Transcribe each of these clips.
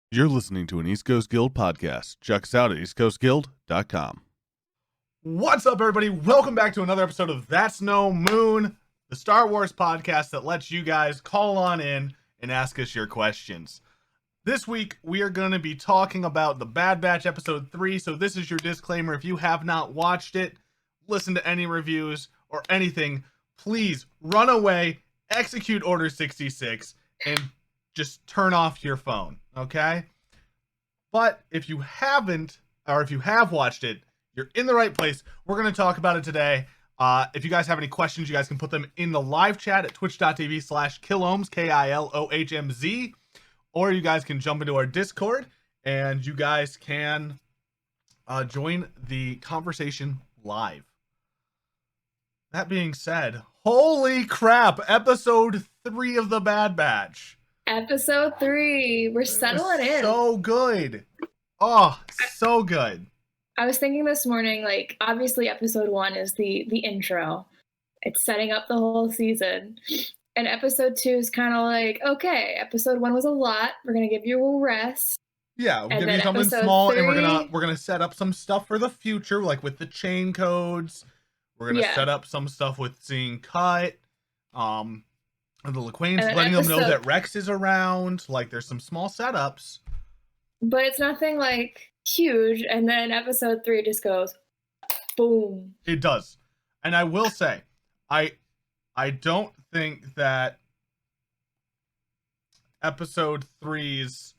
You're listening to an East Coast Guild podcast. Check us out at eastcoastguild.com. What's up, everybody? Welcome back to another episode of That's No Moon, the Star Wars podcast that lets you guys call on in and ask us your questions. This week, we are going to be talking about The Bad Batch Episode 3, so this is your disclaimer. If you have not watched it, listened to any reviews, or anything, please run away, execute Order 66, and just turn off your phone, okay? But if you haven't, or if you have watched it, you're in the right place. We're going to talk about it today. If you guys have any questions, you guys can put them in the live chat at twitch.tv/Kilohmz, Kilohmz, or you guys can jump into our Discord, and you guys can join the conversation live. That being said, holy crap, episode 3 of The Bad Batch. Episode 3. We're settling in. So good. Oh, so good. I was thinking this morning, like, obviously episode 1 is the intro. It's setting up the whole season. And episode 2 is kind of like, okay, episode 1 was a lot. We're going to give you a rest. Yeah, we'll And give you then something episode small, and 3 we're gonna set up some stuff for the future, like with the chain codes. We're gonna set up some stuff with seeing Cut. And the LaQuains, And then letting them know episode- that Rex is around. Like, there's some small setups. But it's nothing, like, huge. And then episode 3 just goes, boom. It does. And I will say, I don't think that episode 3's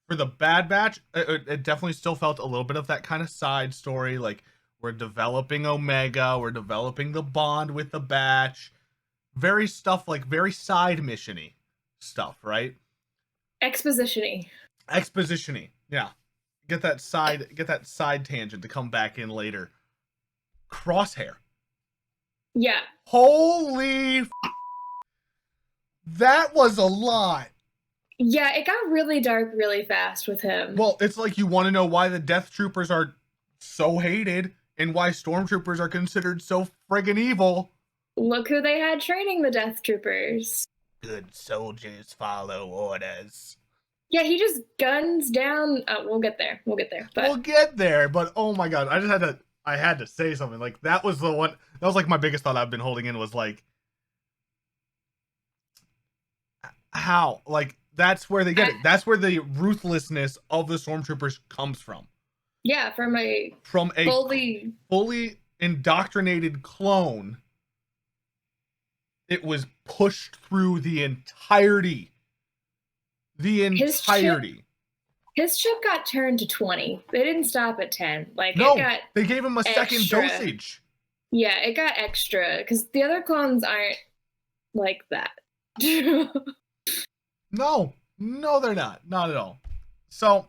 for the Bad Batch, it definitely still felt a little bit of that kind of side story. Like, we're developing Omega, we're developing the bond with the Batch. Very stuff, like, very side mission-y stuff, right? Exposition-y. Exposition-y, yeah. Get that side tangent to come back in later. Crosshair. Yeah. Holy that was a lot. Yeah, it got really dark really fast with him. Well, it's like you want to know why the Death Troopers are so hated and why Stormtroopers are considered so friggin' evil. Look who they had training the Death Troopers. Good soldiers follow orders. Yeah, he just guns down. We'll get there. But We'll get there, but oh my god, I had to say something. Like, that was the one, that was like my biggest thought I've been holding in, was like, how? Like, that's where they get it. That's where the ruthlessness of the Stormtroopers comes from. Yeah, from a fully indoctrinated clone. It was pushed through the entirety. His chip got turned to 20. They didn't stop at 10. Like, no, it got they gave him a second extra dosage. Yeah, it got extra because the other clones aren't like that. No, they're not. Not at all. So,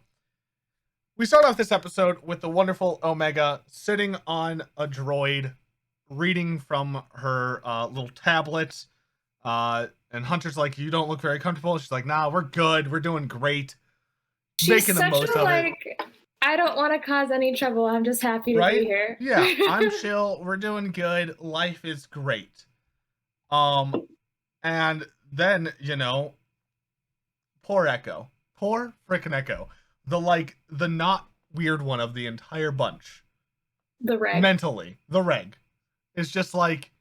we start off this episode with the wonderful Omega sitting on a droid, reading from her little tablets. And Hunter's like, you don't look very comfortable. She's like, nah, we're good. We're doing great. She's making the such most a, of like, it. I don't want to cause any trouble. I'm just happy to be here. Yeah, I'm chill. We're doing good. Life is great. And then, poor Echo. Poor frickin' Echo. The not weird one of the entire bunch. The reg. Mentally. The reg. It's just like,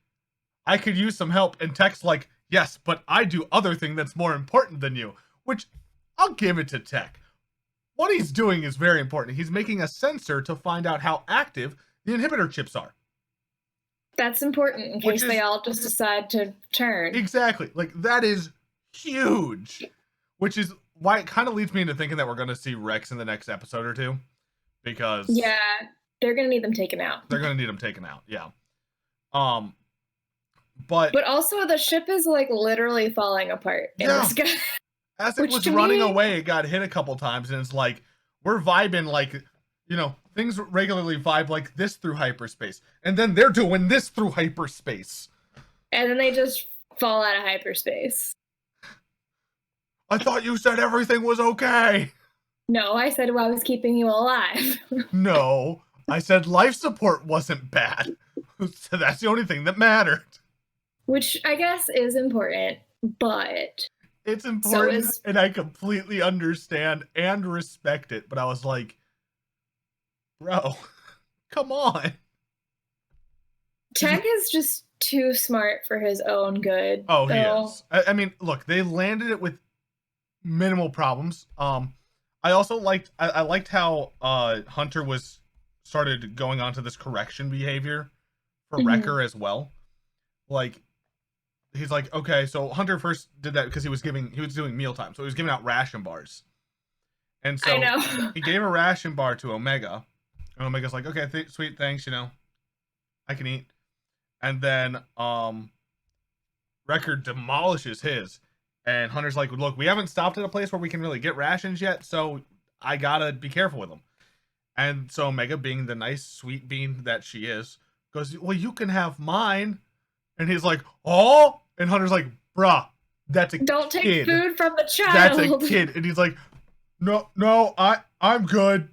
I could use some help, and Tech's like, yes, but I do other thing that's more important than you. Which, I'll give it to Tech. What he's doing is very important. He's making a sensor to find out how active the inhibitor chips are. That's important in case they all just decide to turn. Exactly. Like, that is huge. Which is why it kind of leads me into thinking that we're going to see Rex in the next episode or two. Because... yeah, they're going to need them taken out. They're going to need them taken out, yeah. But also the ship is, like, literally falling apart in the sky. As it was running away, it got hit a couple times, and it's like, we're vibing like, things regularly vibe like this through hyperspace. And then they're doing this through hyperspace. And then they just fall out of hyperspace. I thought you said everything was okay. No, I said I was keeping you alive. No, I said life support wasn't bad. So that's the only thing that mattered. Which I guess is important, but... It's So important, and I completely understand and respect it. But I was like, bro, come on. Tech is just too smart for his own good. Oh, he though. is. I mean, look, they landed it with minimal problems. I also liked I liked how Hunter was started going on to this correction behavior for Wrecker as well. Like he's like, okay, so Hunter first did that because he was doing mealtime, so he was giving out ration bars, and I so know. he gave a ration bar to Omega, and Omega's like, okay, sweet, thanks, I can eat, and then Wrecker demolishes his. And Hunter's like, look, we haven't stopped at a place where we can really get rations yet, so I gotta be careful with them. And so Omega, being the nice, sweet bean that she is, goes, well, you can have mine. And he's like, oh? And Hunter's like, bruh, that's a Don't kid. take food from the child. That's a kid. And he's like, no, I'm good.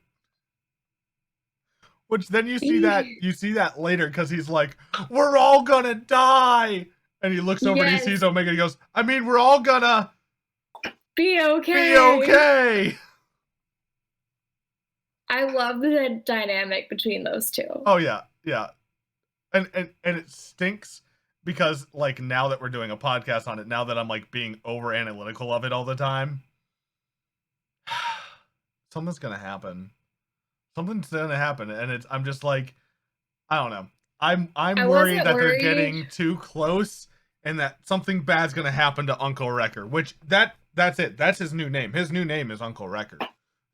Which then you see that later because he's like, we're all gonna die. And he looks over and he sees Omega and he goes, I mean, we're all gonna be okay. Be okay. I love the dynamic between those two. Oh yeah. And it stinks because like now that we're doing a podcast on it, now that I'm like being over analytical of it all the time, something's gonna happen. And I'm just like, I don't know. I'm worried that they're getting too close and that something bad's gonna happen to Uncle Wrecker, which that's it. That's his new name. His new name is Uncle Wrecker.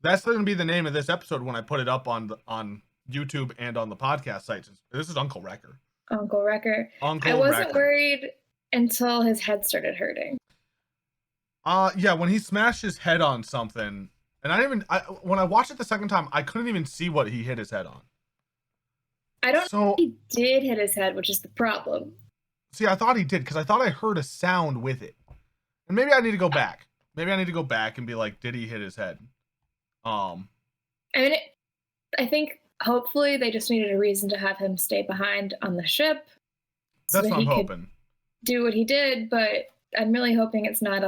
That's gonna be the name of this episode when I put it up on YouTube and on the podcast sites. This is Uncle Wrecker. Uncle Wrecker. I wasn't worried until his head started hurting. Yeah, when he smashed his head on something, and when I watched it the second time, I couldn't even see what he hit his head on. I don't know if he did hit his head, which is the problem. See, I thought he did because I thought I heard a sound with it. And maybe I need to go back. Maybe I need to go back and be like, did he hit his head? I mean, I think hopefully they just needed a reason to have him stay behind on the ship. That's what I'm hoping. Do what he did, but I'm really hoping it's not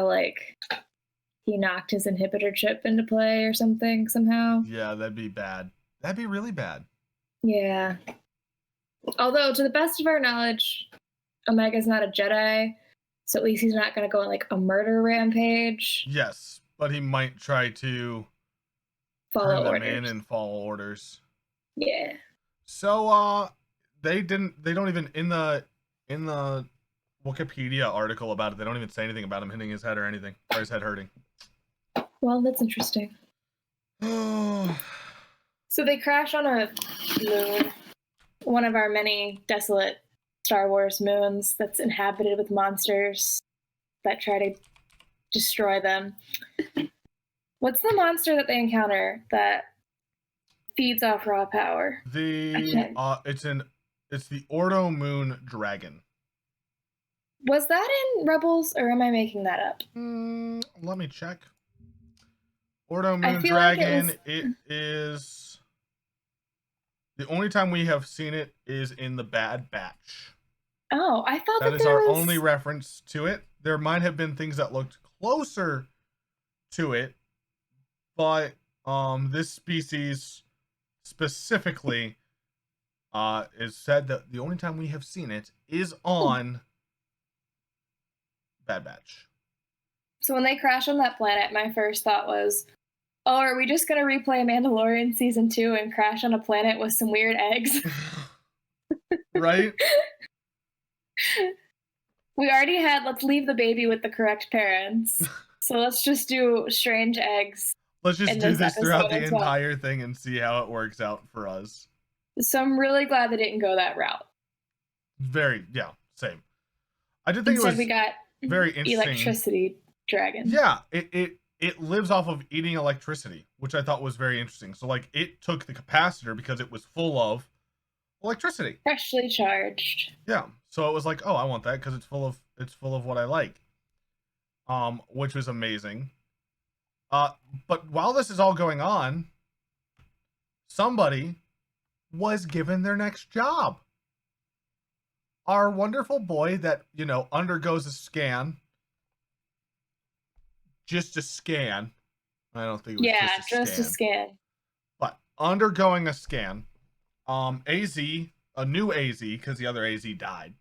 he knocked his inhibitor chip into play or something somehow. Yeah, that'd be bad. That'd be really bad. Yeah. Although, to the best of our knowledge, Omega's not a Jedi, so at least he's not going to go on like a murder rampage. Yes, but he might try to follow turn them in and follow orders. Yeah. So they don't even in the Wikipedia article about it, they don't even say anything about him hitting his head or anything, or his head hurting. Well, that's interesting. So they crash on a moon, one of our many desolate Star Wars moons that's inhabited with monsters that try to destroy them. What's the monster that they encounter that feeds off raw power? It's the Ordo Moon Dragon. Was that in Rebels, or am I making that up? Let me check. Ordo Moon Dragon. It is the only time we have seen it is in the Bad Batch. Oh, I thought that is our only reference to it. There might have been things that looked closer to it, but this species specifically is said that the only time we have seen it is on Bad Batch. So when they crash on that planet, my first thought was, oh, are we just going to replay Mandalorian Season 2 and crash on a planet with some weird eggs? Right? We already had, let's leave the baby with the correct parents. So let's just do strange eggs. Let's just do this throughout the entire thing and see how it works out for us. So I'm really glad they didn't go that route. Same. I did think Instead, it was we got very interesting. Electricity dragon. Yeah, it lives off of eating electricity, which I thought was very interesting. So like it took the capacitor because it was full of electricity. Freshly charged. Yeah. So it was like, oh, I want that because it's full of what I like. Which was amazing. But while this is all going on, somebody was given their next job. Our wonderful boy that, undergoes a scan just a scan. I don't think it was just a scan. But undergoing a scan, AZ, a new AZ, because the other AZ died.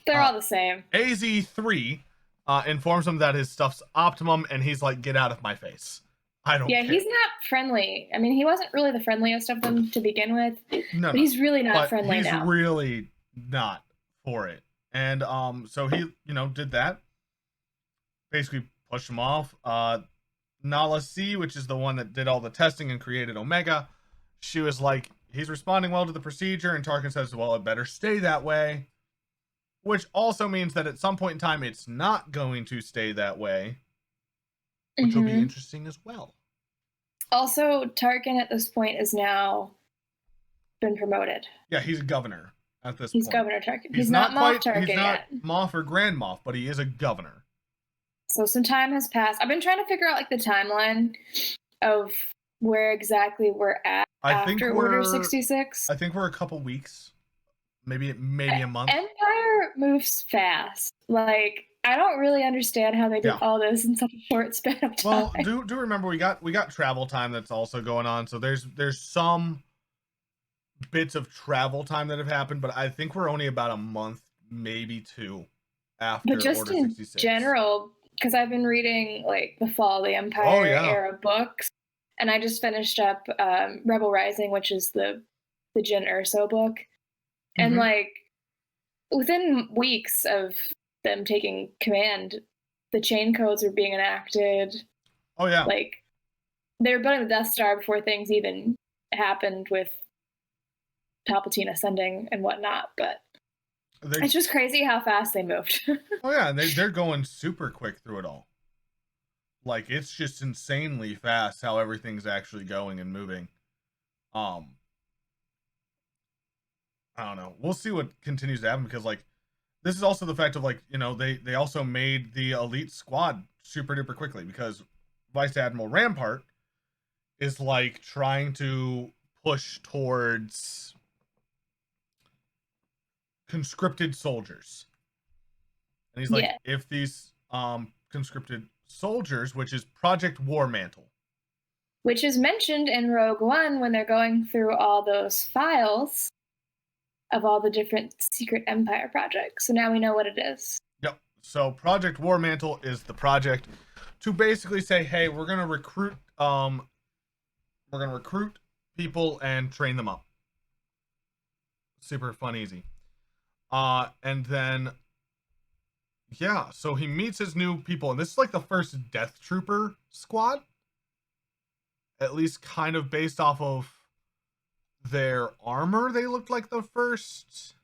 They're all the same. AZ3 informs him that his stuff's optimum, and he's like, get out of my face. I don't care. He's not friendly. I mean, he wasn't really the friendliest of them to begin with. But he's really not friendly now. He's really not for it. And so he, did that. Basically pushed him off. Nala C, which is the one that did all the testing and created Omega, she was like, he's responding well to the procedure, and Tarkin says, well, it better stay that way. Which also means that at some point in time, it's not going to stay that way. Which will be interesting as well. Also, Tarkin at this point is now been promoted. Yeah, he's a governor at this point. He's Governor Tarkin. He's not Moff Tarkin yet. He's not Moff or Grand Moff, but he is a governor. So some time has passed. I've been trying to figure out like the timeline of where exactly we're at after Order 66. I think we're a couple weeks. Maybe a month. Empire moves fast. Like, I don't really understand how they did all this in such a short span of time. Well, do remember we got travel time that's also going on. So there's some bits of travel time that have happened, but I think we're only about a month, maybe two after Order 66. But just in general, because I've been reading like the Fall of the Empire era books, and I just finished up Rebel Rising, which is the Jyn Erso book. And like within weeks of them taking command, the chain codes were being enacted. Oh yeah. Like they were building the Death Star before things even happened with Palpatine ascending and whatnot. But it's just crazy how fast they moved. Oh yeah, they're going super quick through it all. Like it's just insanely fast how everything's actually going and moving. I don't know. We'll see what continues to happen because, like, this is also the fact of, like, they also made the elite squad super duper quickly because Vice Admiral Rampart is, like, trying to push towards conscripted soldiers. And he's like, if these conscripted soldiers, which is Project War Mantle. Which is mentioned in Rogue One when they're going through all those files of all the different secret Empire projects. So now we know what it is. Yep. So Project War Mantle is the project to basically say, hey, we're gonna recruit people and train them up. Super fun, easy. And then so he meets his new people, and this is like the first Death Trooper squad. At least kind of based off of their armor, they looked like the first.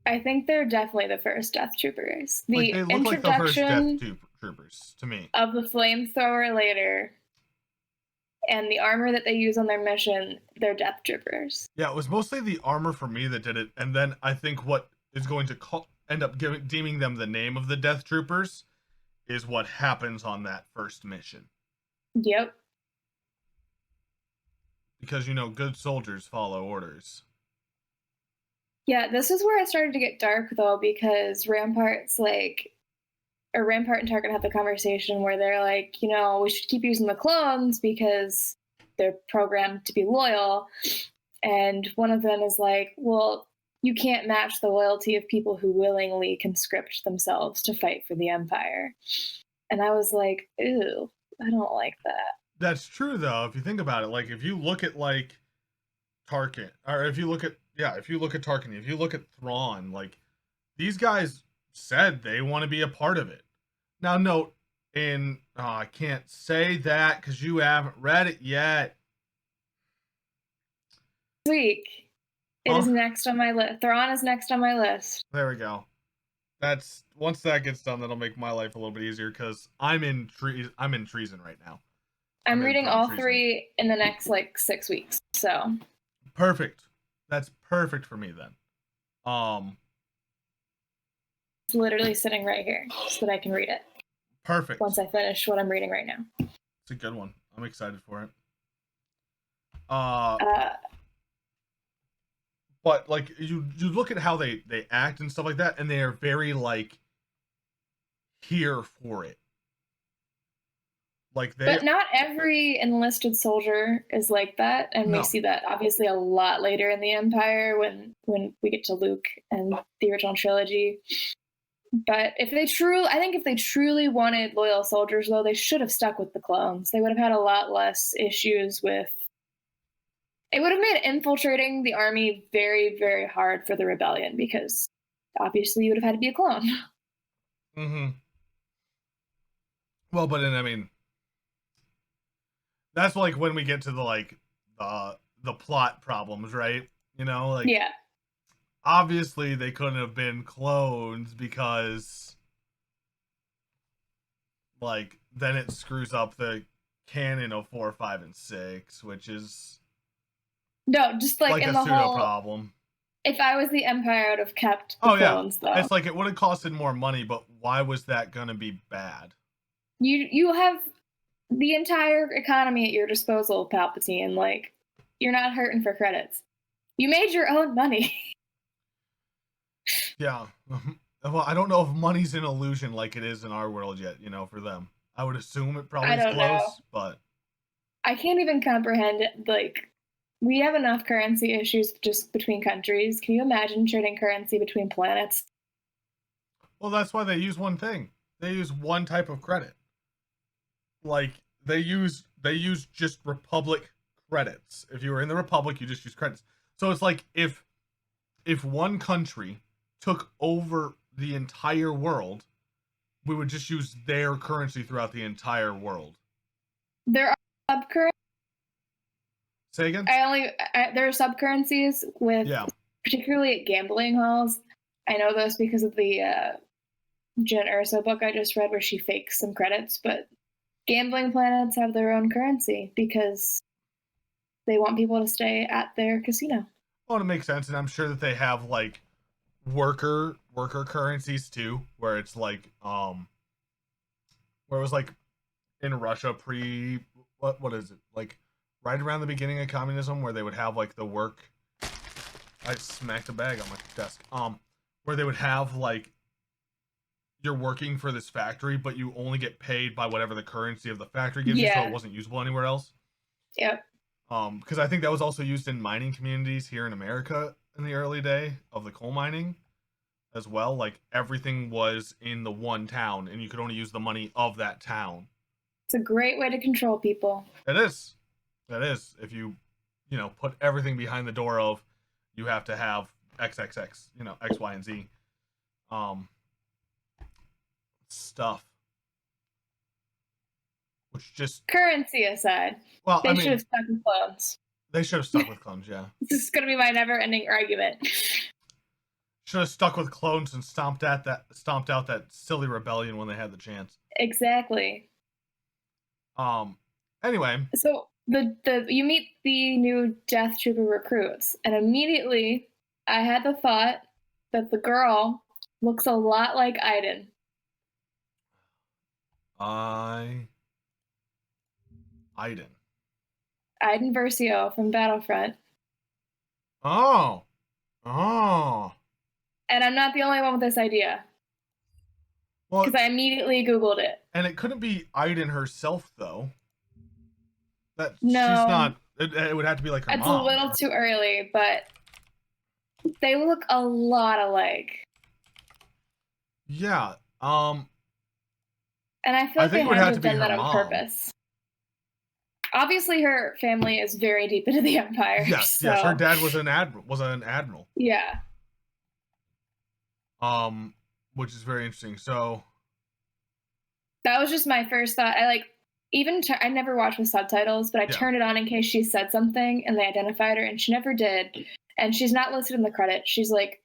I think they're definitely the first Death Troopers. The they look like the first Death Troopers to me. Of the flamethrower later, and the armor that they use on their mission, they're Death Troopers. Yeah, it was mostly the armor for me that did it, and then I think what is going to end up deeming them the name of the Death Troopers is what happens on that first mission. Yep. Because, good soldiers follow orders. Yeah, this is where it started to get dark, though, because Rampart and Tarkin have the conversation where they're like, we should keep using the clones because they're programmed to be loyal. And one of them is like, well, you can't match the loyalty of people who willingly conscript themselves to fight for the Empire. And I was like, ew, I don't like that. That's true, though. If you think about it, like if you look at like Tarkin, or if you look at Tarkin, if you look at Thrawn, like these guys said they want to be a part of it. Now, note I can't say that because you haven't read it yet. This week, it is next on my list. Thrawn is next on my list. There we go. That's once that gets done, that'll make my life a little bit easier because I'm in treason right now. I'm reading all three in the next 6 weeks. So perfect. That's perfect for me then. It's literally sitting right here so that I can read it. Perfect. Once I finish what I'm reading right now. It's a good one. I'm excited for it. But like you look at how they act and stuff like that, and they are very like here for it. Like But not every enlisted soldier is like that, and we see that obviously a lot later in the Empire when we get to Luke and the original trilogy. But I think if they truly wanted loyal soldiers, though, they should have stuck with the clones. They would have had a lot less issues with. It would have made infiltrating the army very, very hard for the rebellion because obviously you would have had to be a clone. Mm-hmm. Well, but then I mean, that's like when we get to the plot problems, right? You know, like yeah. Obviously they couldn't have been clones because like then it screws up the canon of 4, 5, and 6, which is no, just like in a the pseudo whole problem. If I was the Empire, I would have kept the clones, though. It's like it would have costed more money, but why was that gonna be bad? You have the entire economy at your disposal, Palpatine. Like, you're not hurting for credits. You made your own money. Yeah. Well, I don't know if money's an illusion like it is in our world yet, you know, for them. I would assume it probably is close, but I can't even comprehend it. Like, we have enough currency issues just between countries. Can you imagine trading currency between planets? Well, that's why they use one thing. They use one type of credit. Like they use just Republic credits. If you were in the Republic, you just use credits. So it's like if one country took over the entire world, we would just use their currency throughout the entire world. There are subcurrencies. Say again? There are subcurrencies with, particularly at gambling halls. I know this because of the Jen Erso book I just read where she fakes some credits, but gambling planets have their own currency because they want people to stay at their casino. Well, it makes sense, and I'm sure that they have like worker currencies too, where it's like where it was like in Russia what is it, like right around the beginning of communism, where they would have like the work. I smacked a bag on my desk. Where they would have like you're working for this factory, but you only get paid by whatever the currency of the factory gives you, so it wasn't usable anywhere else. Yep. Because I think that was also used in mining communities here in America in the early day of the coal mining as well. Like everything was in the one town, and you could only use the money of that town. It's a great way to control people. It is. That is. If you put everything behind the door of you have to have XXX, X, Y, and Z. Stuff. Which just currency aside. Well, they should have stuck with clones. They should have stuck with clones, yeah. This is gonna be my never-ending argument. Should have stuck with clones and stomped out that silly rebellion when they had the chance. Exactly. Anyway. So you meet the new Death Trooper recruits, and immediately I had the thought that the girl looks a lot like Iden. Iden Versio from Battlefront. Oh. And I'm not the only one with this idea. Well, because I immediately Googled it. And it couldn't be Iden herself, though. No. She's not. It would have to be like her mom. It's a little too early, but they look a lot alike. Yeah. And I feel like they had to have done that on purpose. Obviously, her family is very deep into the Empire. Yes, so. Yes. Her dad was an admiral. Yeah. Which is very interesting. So. That was just my first thought. I never watched with subtitles, but I turned it on in case she said something and they identified her, and she never did. And she's not listed in the credits. She's like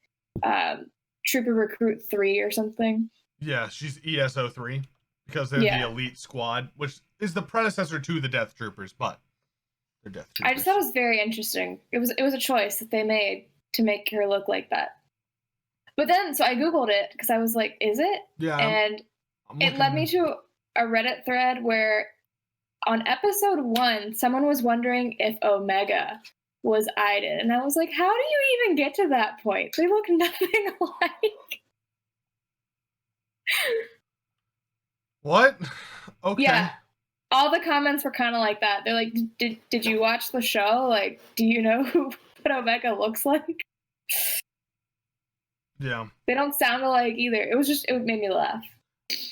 Trooper Recruit 3 or something. Yeah, she's ESO 3 because they're the elite squad, which is the predecessor to the Death Troopers, but they're Death Troopers. I just thought it was very interesting. It was a choice that they made to make her look like that. But then, so I Googled it because I was like, is it? Yeah. And it led me to a Reddit thread where on episode 1, someone was wondering if Omega was Iden. And I was like, how do you even get to that point? They look nothing alike. What? Okay. Yeah. all the comments were kind of like that. They're like, did you watch the show? Like, do you know what Omega looks like? Yeah. They don't sound alike either. It made me laugh.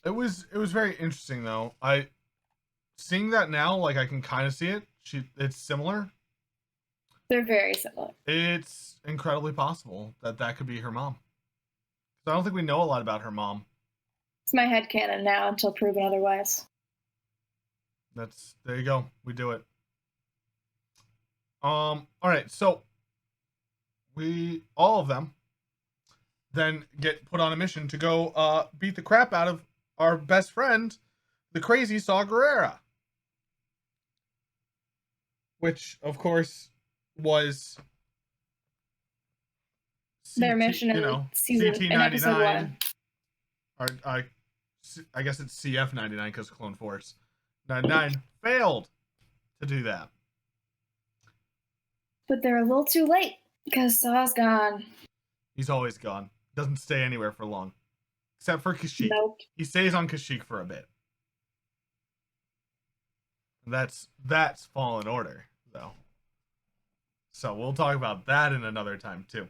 It was very interesting though. Seeing that now, like I can kind of see it. It's similar. They're very similar. It's incredibly possible that could be her mom. So I don't think we know a lot about her mom. It's my headcanon now until proven otherwise. There you go. We do it. All right. So all of them then get put on a mission to go beat the crap out of our best friend, the crazy Saw Gerrera. Which, of course, was their mission in season CT99, in episode 1. Or I guess it's CF99 because Clone Force 99 failed to do that. But they're a little too late because Saw's gone. He's always gone. Doesn't stay anywhere for long. Except for Kashyyyk. Nope. He stays on Kashyyyk for a bit. That's Fallen Order, though. So we'll talk about that in another time too.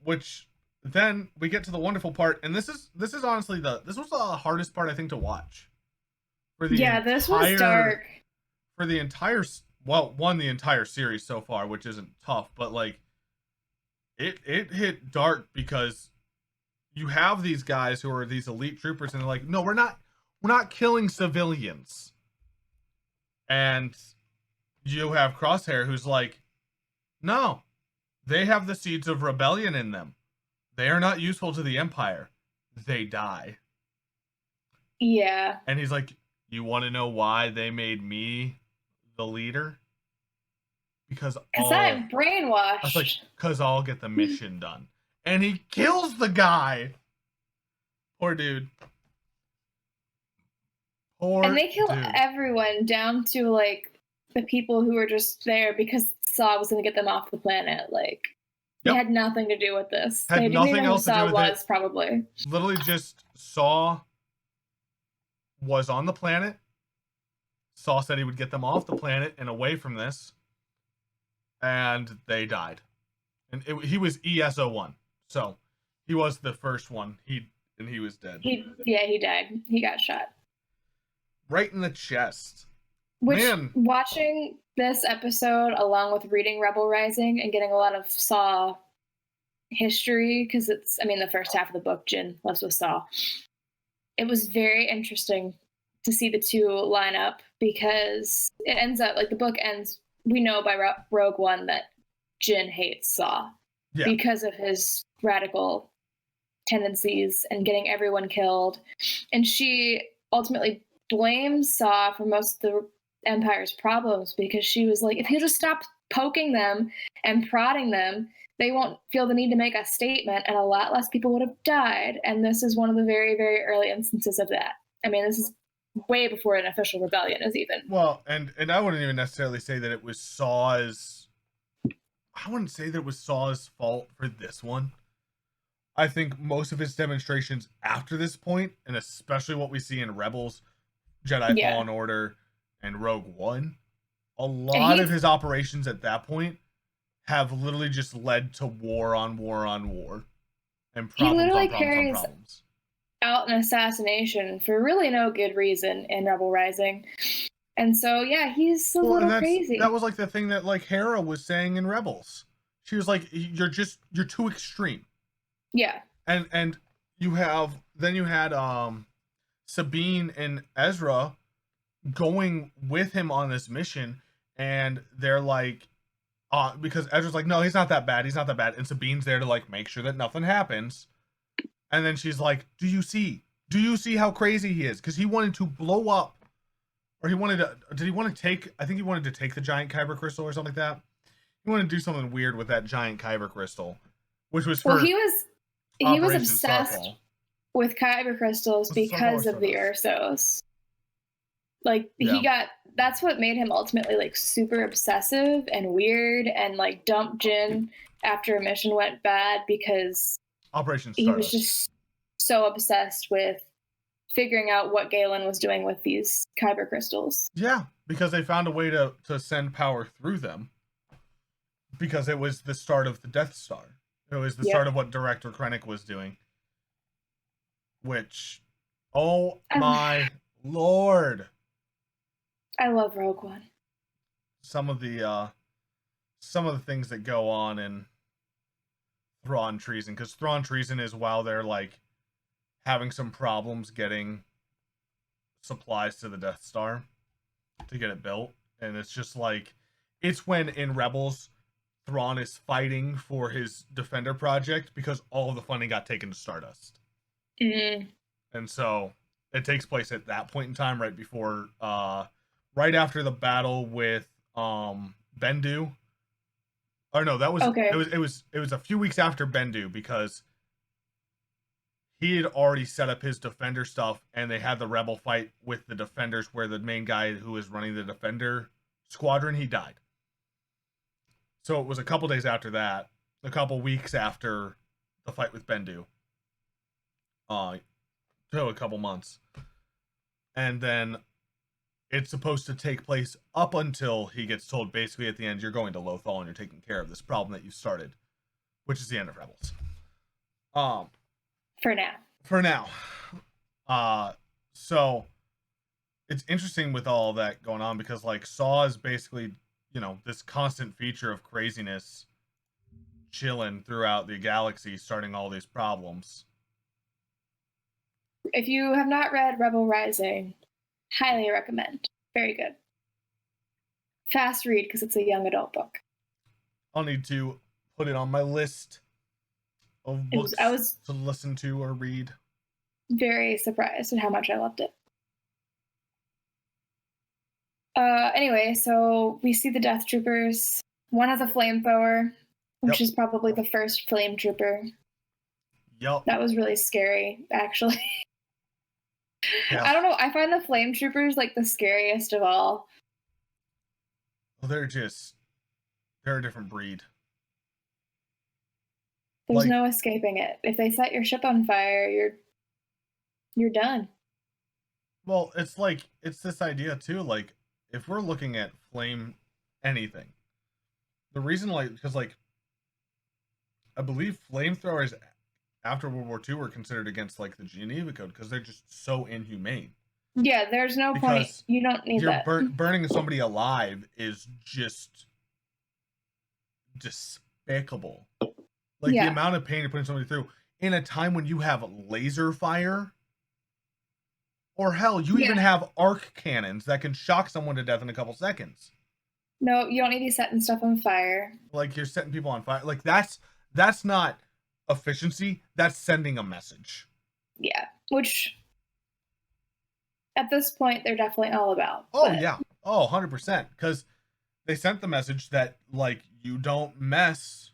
Which then we get to the wonderful part, and this is honestly this was the hardest part I think to watch. This was dark. For the entire the entire series so far, which isn't tough, but like it hit dark because you have these guys who are these elite troopers, and they're like, no, we're not killing civilians. And you have Crosshair who's like, no, they have the seeds of rebellion in them. They are not useful to the Empire. They die. Yeah. And he's like, you want to know why they made me the leader? Because I'm brainwashed. I was like, because I'll get the mission done. And he kills the guy. Poor dude. And they kill everyone down to like the people who were just there because Saw was going to get them off the planet. Like, they had nothing to do with this. They didn't even know who Saw was, probably. Literally just Saw was on the planet. Saw said he would get them off the planet and away from this. And they died. And he was ESO1. So he was the first one. He was dead. He died. He got shot. Right in the chest. Which, watching this episode along with reading Rebel Rising and getting a lot of Saw history, because the first half of the book, Jin lives with Saw. It was very interesting to see the two line up because it ends up, like the book ends, we know by Rogue One that Jin hates Saw because of his radical tendencies and getting everyone killed. And she ultimately blames Saw for most of the Empire's problems because she was like, if he'll just stop poking them and prodding them, they won't feel the need to make a statement and a lot less people would have died. And this is one of the very, very early instances of that. This is way before an official rebellion is even. Well, and I wouldn't even necessarily say that it was Saw's... I wouldn't say that it was Saw's fault for this one. I think most of his demonstrations after this point, and especially what we see in Rebels, Jedi Fallen Order, and Rogue One, a lot of his operations at that point have literally just led to war on war on war. And problems on problems on problems. Out an assassination for really no good reason in Rebel Rising. And so, he's a little crazy. That was like the thing that like Hera was saying in Rebels. She was like, you're too extreme. Yeah. And you had Sabine and Ezra going with him on this mission, and they're like, because Ezra's like, no, he's not that bad, and Sabine's there to like make sure that nothing happens. And then she's like, do you see how crazy he is? Because he wanted to blow up, or I think he wanted to take the giant kyber crystal or something like that. He wanted to do something weird with that giant kyber crystal, which was he was obsessed with kyber crystals because of the Ursos. Like that's what made him ultimately like super obsessive and weird and like dump Jin after a mission went bad because Operation Stardust. He was just so obsessed with figuring out what Galen was doing with these kyber crystals. Yeah, because they found a way to send power through them. Because it was the start of the Death Star. It was the start of what Director Krennic was doing. Which, oh my lord! I love Rogue One. Some of the things that go on in Thrawn Treason, because Thrawn Treason is while they're like having some problems getting supplies to the Death Star to get it built, and it's just like it's when in Rebels Thrawn is fighting for his Defender project because all of the funding got taken to Stardust. Mm. And so it takes place at that point in time, right before, right after the battle with Bendu. Or no, that was okay. It was a few weeks after Bendu because he had already set up his Defender stuff, and they had the Rebel fight with the Defenders, where the main guy who was running the Defender squadron, he died. So it was a couple days after that, a couple weeks after the fight with Bendu. So a couple months. And then it's supposed to take place up until he gets told basically at the end, you're going to Lothal and you're taking care of this problem that you started, which is the end of Rebels. For now. So it's interesting with all that going on because like Saw is basically, you know, this constant feature of craziness chilling throughout the galaxy, starting all these problems. If you have not read Rebel Rising, highly recommend. Very good. Fast read because it's a young adult book. I'll need to put it on my list of books to listen to or read. Very surprised at how much I loved it. Anyway, so we see the Death Troopers. One has a flamethrower, which is probably the first flame trooper. Yep. That was really scary, actually. Yeah. I don't know. I find the flame troopers like the scariest of all. Well, they're a different breed. There's no escaping it. If they set your ship on fire, you're done. Well, it's this idea too, like if we're looking at flame anything, the reason because I believe flamethrowers after World War II were considered against like the Geneva Code because they're just so inhumane. Yeah, there's no point. You don't need that. Burning somebody alive is just despicable. Like the amount of pain you're putting somebody through in a time when you have laser fire, or hell, you even have arc cannons that can shock someone to death in a couple seconds. No, you don't need to be setting stuff on fire. Like you're setting people on fire. Like that's not efficiency. That's sending a message. Yeah, which at this point they're definitely all about. Oh yeah. Oh, 100%. Because they sent the message that like you don't mess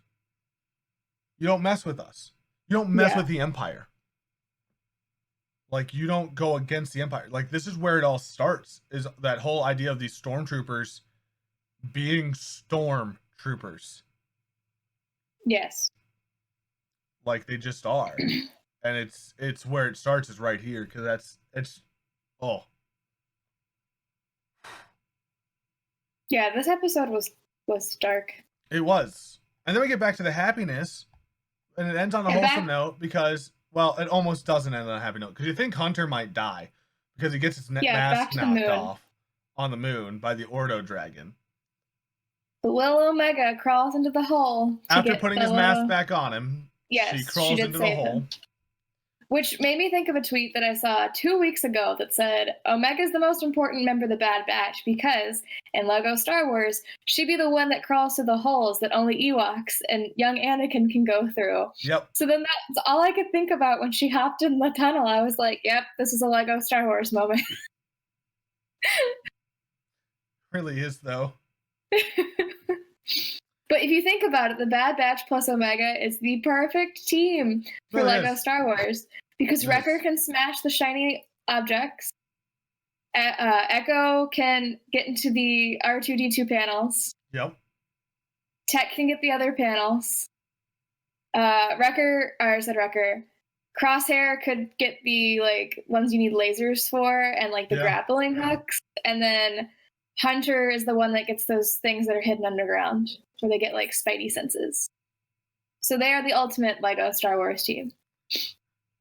with us. You don't mess with the Empire. Like you don't go against the Empire. Like this is where it all starts, is that whole idea of these stormtroopers being stormtroopers. Yes. Like they just are. And it's where it starts is right here, because Yeah, this episode was dark. It was. And then we get back to the happiness, and it ends on a wholesome note because, well, it almost doesn't end on a happy note because you think Hunter might die because he gets his mask knocked off on the moon by the Ordo dragon. The Will Omega crawls into the hole after putting his mask back on him. Yes, she crawls into the hole. Him. Which made me think of a tweet that I saw 2 weeks ago that said, Omega's the most important member of the Bad Batch because, in Lego Star Wars, she'd be the one that crawls through the holes that only Ewoks and young Anakin can go through. Yep. So then that's all I could think about when she hopped in the tunnel. I was like, yep, this is a Lego Star Wars moment. Really is, though. But if you think about it, the Bad Batch plus Omega is the perfect team for Lego Star Wars. Because Wrecker can smash the shiny objects. Echo can get into the R2-D2 panels. Yep. Tech can get the other panels. Wrecker. Crosshair could get the like ones you need lasers for and like the grappling hooks, and then Hunter is the one that gets those things that are hidden underground where they get like spidey senses. So they are the ultimate Lego Star Wars team.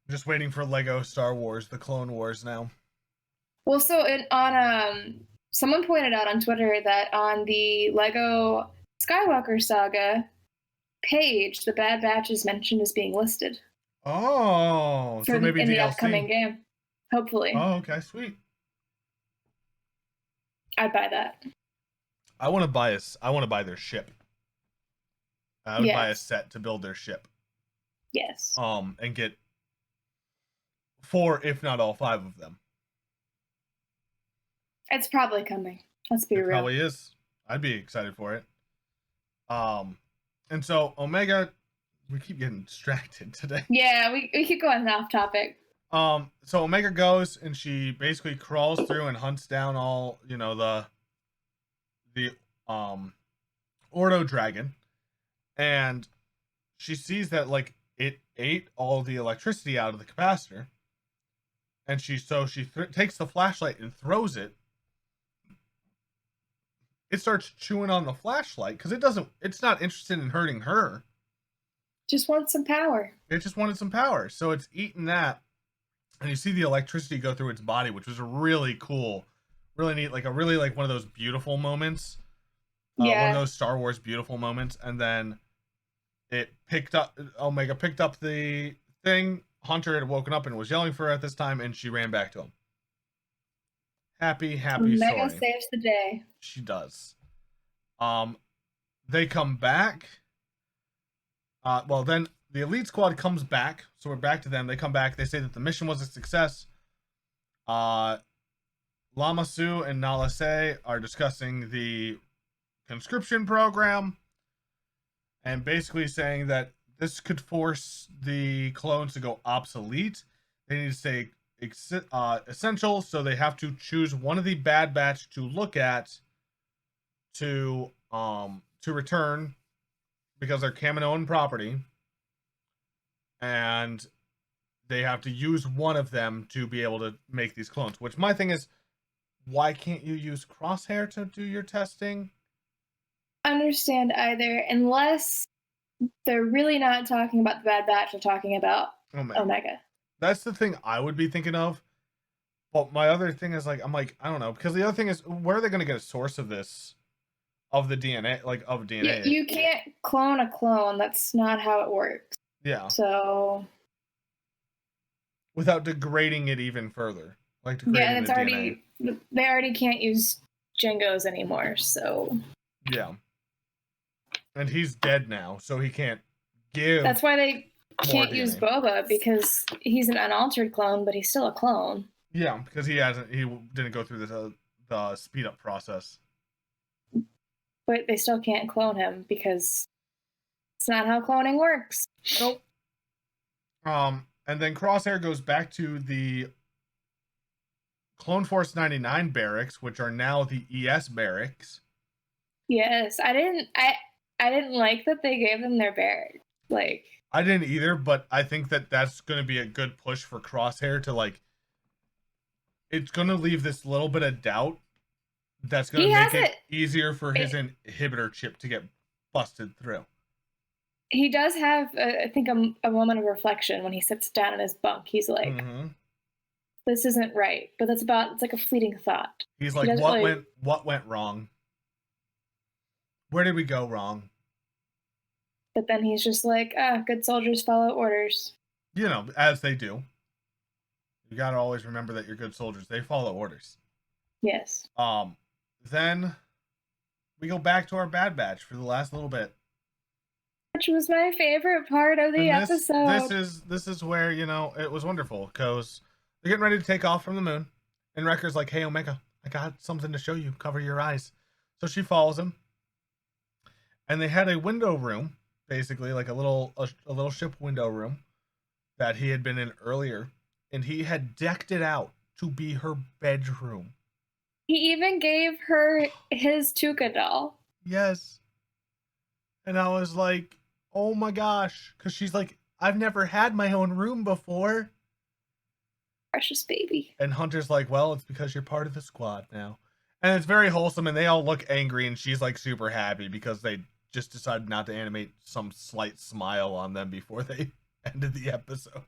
Just waiting for Lego Star Wars, the Clone Wars now. Well, so someone pointed out on Twitter that on the Lego Skywalker Saga page, the Bad Batch is mentioned as being listed. Oh, so maybe in DLC. the upcoming game, hopefully. Oh, okay, sweet. I'd buy that. I want to buy their ship. I would buy a set to build their ship. Yes. And get 4, if not all 5 of them. It's probably coming. Let's be real. It probably is. I'd be excited for it. And so Omega, we keep getting distracted today. Yeah, we keep going off topic. So Omega goes and she basically crawls through and hunts down all, the Ordo dragon, and she sees that like it ate all the electricity out of the capacitor, and she takes the flashlight and throws it. It starts chewing on the flashlight because it's not interested in hurting her. Just wants some power. It just wanted some power. So it's eating that. And you see the electricity go through its body, which was really cool. Really neat. Like one of those beautiful moments. One of those Star Wars beautiful moments. And then Omega picked up the thing. Hunter had woken up and was yelling for her at this time, and she ran back to him. Happy Omega story. Omega saves the day. She does. They come back. Then the Elite Squad comes back, so we're back to them. They come back. They say that the mission was a success. Lama Su and Nala Se are discussing the conscription program, and basically saying that this could force the clones to go obsolete. They need to stay essential, so they have to choose one of the Bad Batch to look at to return, because they're Kaminoan property, and they have to use one of them to be able to make these clones. Which my thing is, why can't you use Crosshair to do your testing? Understand either, unless they're really not talking about the Bad Batch, they're talking about Omega. That's the thing I would be thinking of. But my other thing is, like, I'm like, I don't know, because the other thing is, where are they going to get a source of this? Of the DNA, like of DNA. You can't clone a clone. That's not how it works. Yeah. So. Without degrading it even further, like degrading and it's the already DNA. They already can't use Jango's anymore. So. Yeah. And he's dead now, so he can't give. That's why they can't use Boba, because he's an unaltered clone, but he's still a clone. Yeah, because he didn't go through the speed up process. But they still can't clone him because it's not how cloning works. Nope. And then Crosshair goes back to the Clone Force 99 barracks, which are now the ES barracks. Yes, I didn't like that they gave them their barracks. Like, I didn't either, but I think that that's going to be a good push for Crosshair to, like, it's going to leave this little bit of doubt. That's going to make it easier for his inhibitor chip to get busted through. He does have, I think, a moment of reflection when he sits down in his bunk. He's like, this isn't right. But it's like a fleeting thought. He's like, what went wrong? Where did we go wrong? But then he's just like, good soldiers follow orders. You know, as they do. You got to always remember that you're good soldiers. They follow orders. Yes. Then we go back to our Bad Batch for the last little bit, which was my favorite part of the episode. This is where, it was wonderful, because they're getting ready to take off from the moon, and Wrecker's like, hey, Omega, I got something to show you. Cover your eyes. So she follows him, and they had a window room, basically like a little ship window room that he had been in earlier, and he had decked it out to be her bedroom. He even gave her his Tuca doll. Yes. And I was like, oh my gosh. Because she's like, I've never had my own room before. Precious baby. And Hunter's like, well, it's because you're part of the squad now. And it's very wholesome, and they all look angry, and she's like super happy because they just decided not to animate some slight smile on them before they ended the episode.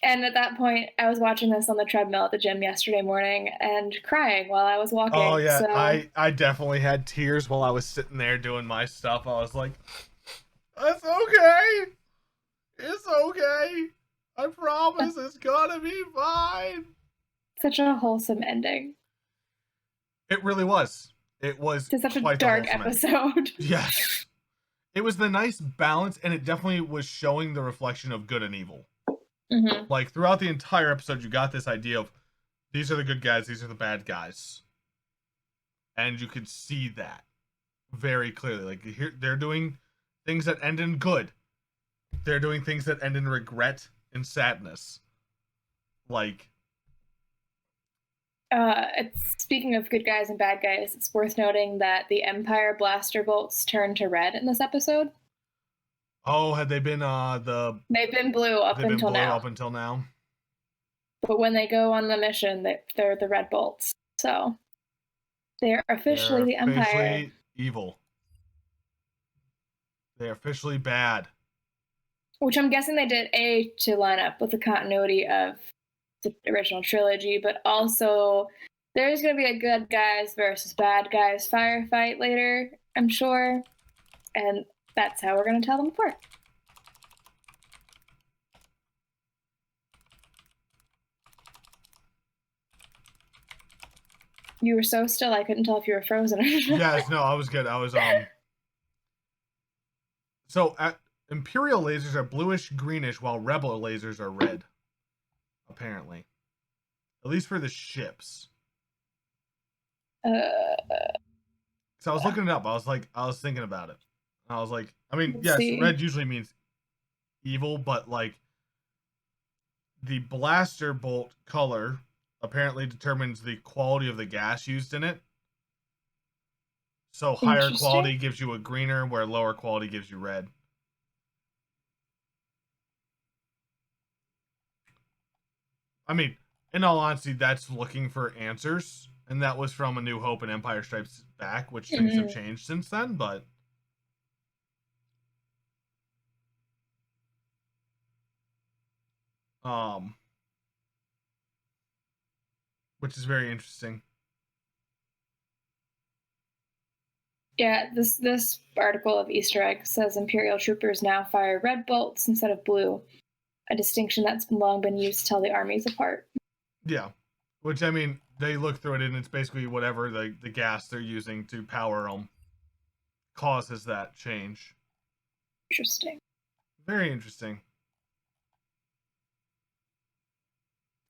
And at that point, I was watching this on the treadmill at the gym yesterday morning and crying while I was walking. Oh yeah, so... I definitely had tears while I was sitting there doing my stuff. I was like, it's okay. It's okay. I promise it's gonna be fine. Such a wholesome ending. It really was. It was such a dark episode. Yes. It was the nice balance, and it definitely was showing the reflection of good and evil. Mm-hmm. Like, throughout the entire episode, you got this idea of, these are the good guys, these are the bad guys. And you could see that very clearly. Like, here, they're doing things that end in good. They're doing things that end in regret and sadness. Like... Speaking of good guys and bad guys, it's worth noting that the Empire blaster bolts turned to red in this episode. Oh, had they been They've been blue up until now. But when they go on the mission, they're the red bolts. So they're officially the Empire. Officially evil. They're officially bad. Which I'm guessing they did to line up with the continuity of the original trilogy, but also there's going to be a good guys versus bad guys firefight later, I'm sure. And that's how we're going to tell them apart. You were so still, I couldn't tell if you were frozen or not. Yes, no, I was good. I was, So, Imperial lasers are bluish-greenish, while Rebel lasers are red. Apparently. At least for the ships. So I was looking it up. I was thinking about it. I was like, I mean, yes, red usually means evil, but like the blaster bolt color apparently determines the quality of the gas used in it. So higher quality gives you a greener, where lower quality gives you red. I mean, in all honesty, that's looking for answers, and that was from A New Hope and Empire Strikes Back, which things have changed since then, but... Which is very interesting. Yeah, this article of Easter egg says Imperial troopers now fire red bolts instead of blue, a distinction that's long been used to tell the armies apart. Yeah, which, I mean, they look through it and it's basically whatever the gas they're using to power them causes that change. Interesting. Very interesting.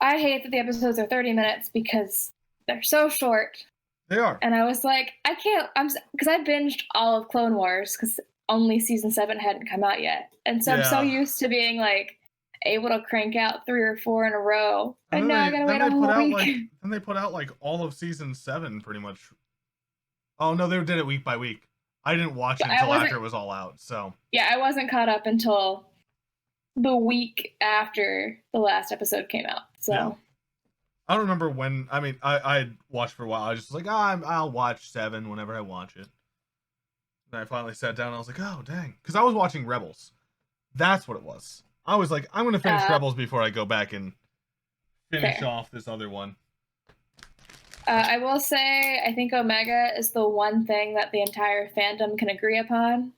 I hate that the episodes are 30 minutes because they're so short. They are. And I was like, I can't, because I binged all of Clone Wars because only season 7 hadn't come out yet. And so I'm so used to being like able to crank out 3 or 4 in a row. And now I gotta wait a whole week. Then they put out like all of season 7 pretty much. Oh no, they did it week by week. I didn't watch it until after it was all out. So yeah, I wasn't caught up until the week after the last episode came out. So yeah. I don't remember when. I mean, I watched for a while. I was just like, I'll watch 7 whenever I watch it. And I finally sat down and I was like, oh dang, because I was watching Rebels. That's what it was. I was like, I'm gonna finish Rebels before I go back and finish off this other one. I will say, I think Omega is the one thing that the entire fandom can agree upon.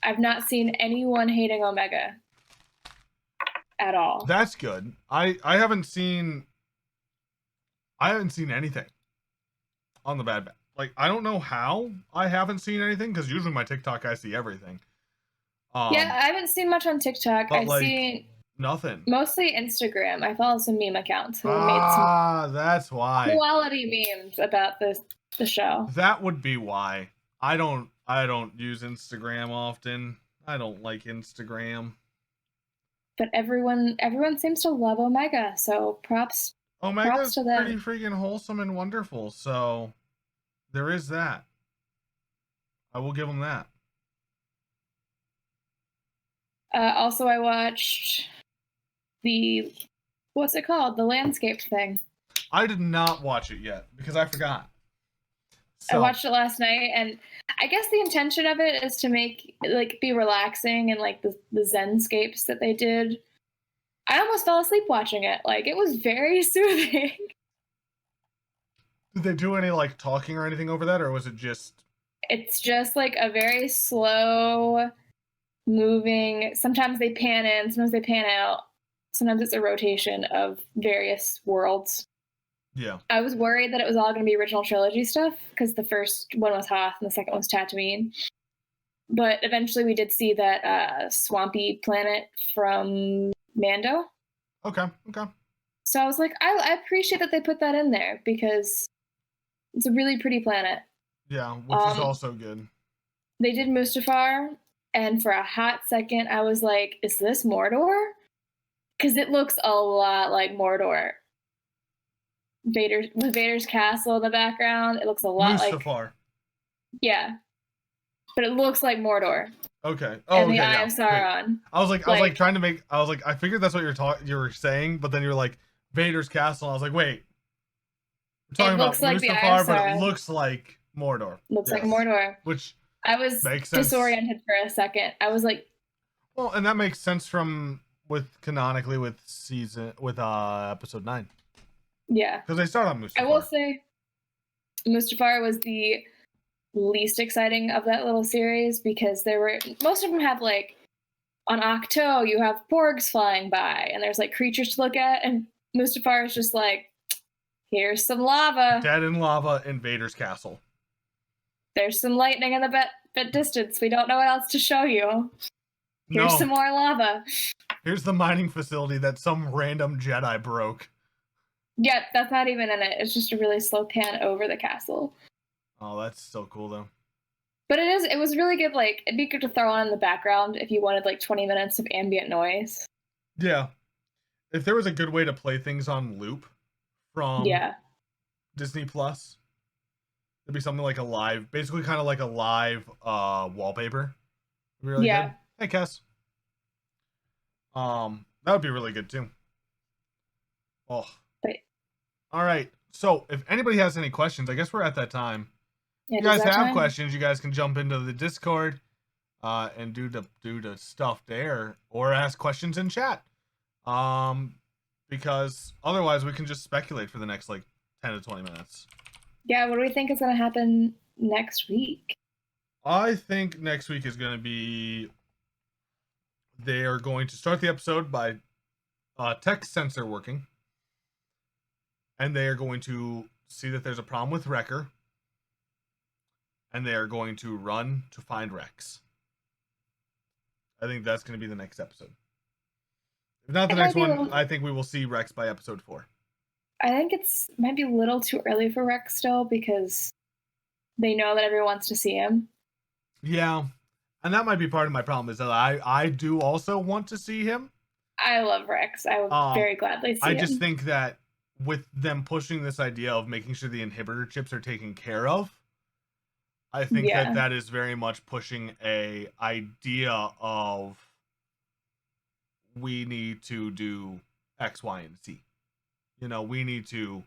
I've not seen anyone hating Omega at all. That's good. I haven't seen anything on the Bad Batch. Like, I don't know how I haven't seen anything, because usually my TikTok I see everything. Yeah, I haven't seen much on TikTok. I've seen nothing. Mostly Instagram. I follow some meme accounts who made some that's why quality memes about the show. That would be why. I don't use Instagram often. I don't like Instagram. But everyone seems to love Omega, so props to them. Pretty freaking wholesome and wonderful, so there is that. I will give them that. Also, I watched what's it called? The landscape thing. I did not watch it yet because I forgot. I watched it last night, and I guess the intention of it is to make be relaxing and like the Zenscapes that they did. I almost fell asleep watching it. Like, it was very soothing. Did they do any like talking or anything over that, or was it just? It's just like a very slow moving. Sometimes they pan in, sometimes they pan out. Sometimes it's a rotation of various worlds. Yeah. I was worried that it was all going to be original trilogy stuff because the first one was Hoth and the second one was Tatooine. But eventually we did see that swampy planet from Mando. Okay. So I was like, I appreciate that they put that in there because it's a really pretty planet. Yeah, which is also good. They did Mustafar, and for a hot second I was like, is this Mordor? Because it looks a lot like Mordor. Vader's castle in the background. It looks a lot Mustafar. Yeah. But it looks like Mordor. Okay. Oh, and the Eye of Sauron. Wait. I was like, I figured that's what you were saying, but then you were like, Vader's castle. I was like, wait. We're talking about like Mustafar, but it looks like Mordor. Looks like Mordor. Which I was disoriented for a second. I was like, well, and that makes sense canonically with episode 9. Yeah. Because they start on Mustafar. I will say Mustafar was the least exciting of that little series because most of them have like on Octo you have porgs flying by and there's like creatures to look at, and Mustafar is just like, here's some lava. Dead in lava in Vader's castle. There's some lightning in the bit distance. We don't know what else to show you. Here's some more lava. Here's the mining facility that some random Jedi broke. Yeah, that's not even in it. It's just a really slow pan over the castle. Oh, that's so cool though. But it was really good. Like, it'd be good to throw on in the background if you wanted like 20 minutes of ambient noise. Yeah. If there was a good way to play things on loop from Disney Plus, it'd be something like basically kind of like a live wallpaper. Really good. Hey, Cass. That would be really good too. Oh. Wait. All right. So if anybody has any questions, I guess we're at that time. If you guys have questions, you guys can jump into the Discord and do the stuff there, or ask questions in chat. Because otherwise we can just speculate for the next like 10 to 20 minutes. Yeah, what do we think is going to happen next week? I think next week is going to be, they are going to start the episode by text sensor working. And they are going to see that there's a problem with Wrecker. And they are going to run to find Rex. I think that's going to be the next episode. If not the next one, I think we will see Rex by episode 4. I think might be a little too early for Rex still because they know that everyone wants to see him. Yeah. And that might be part of my problem is that I do also want to see him. I love Rex. I would very gladly see him. I just think that with them pushing this idea of making sure the inhibitor chips are taken care of, I think that is very much pushing a idea of we need to do X, Y, and Z. You know, we need to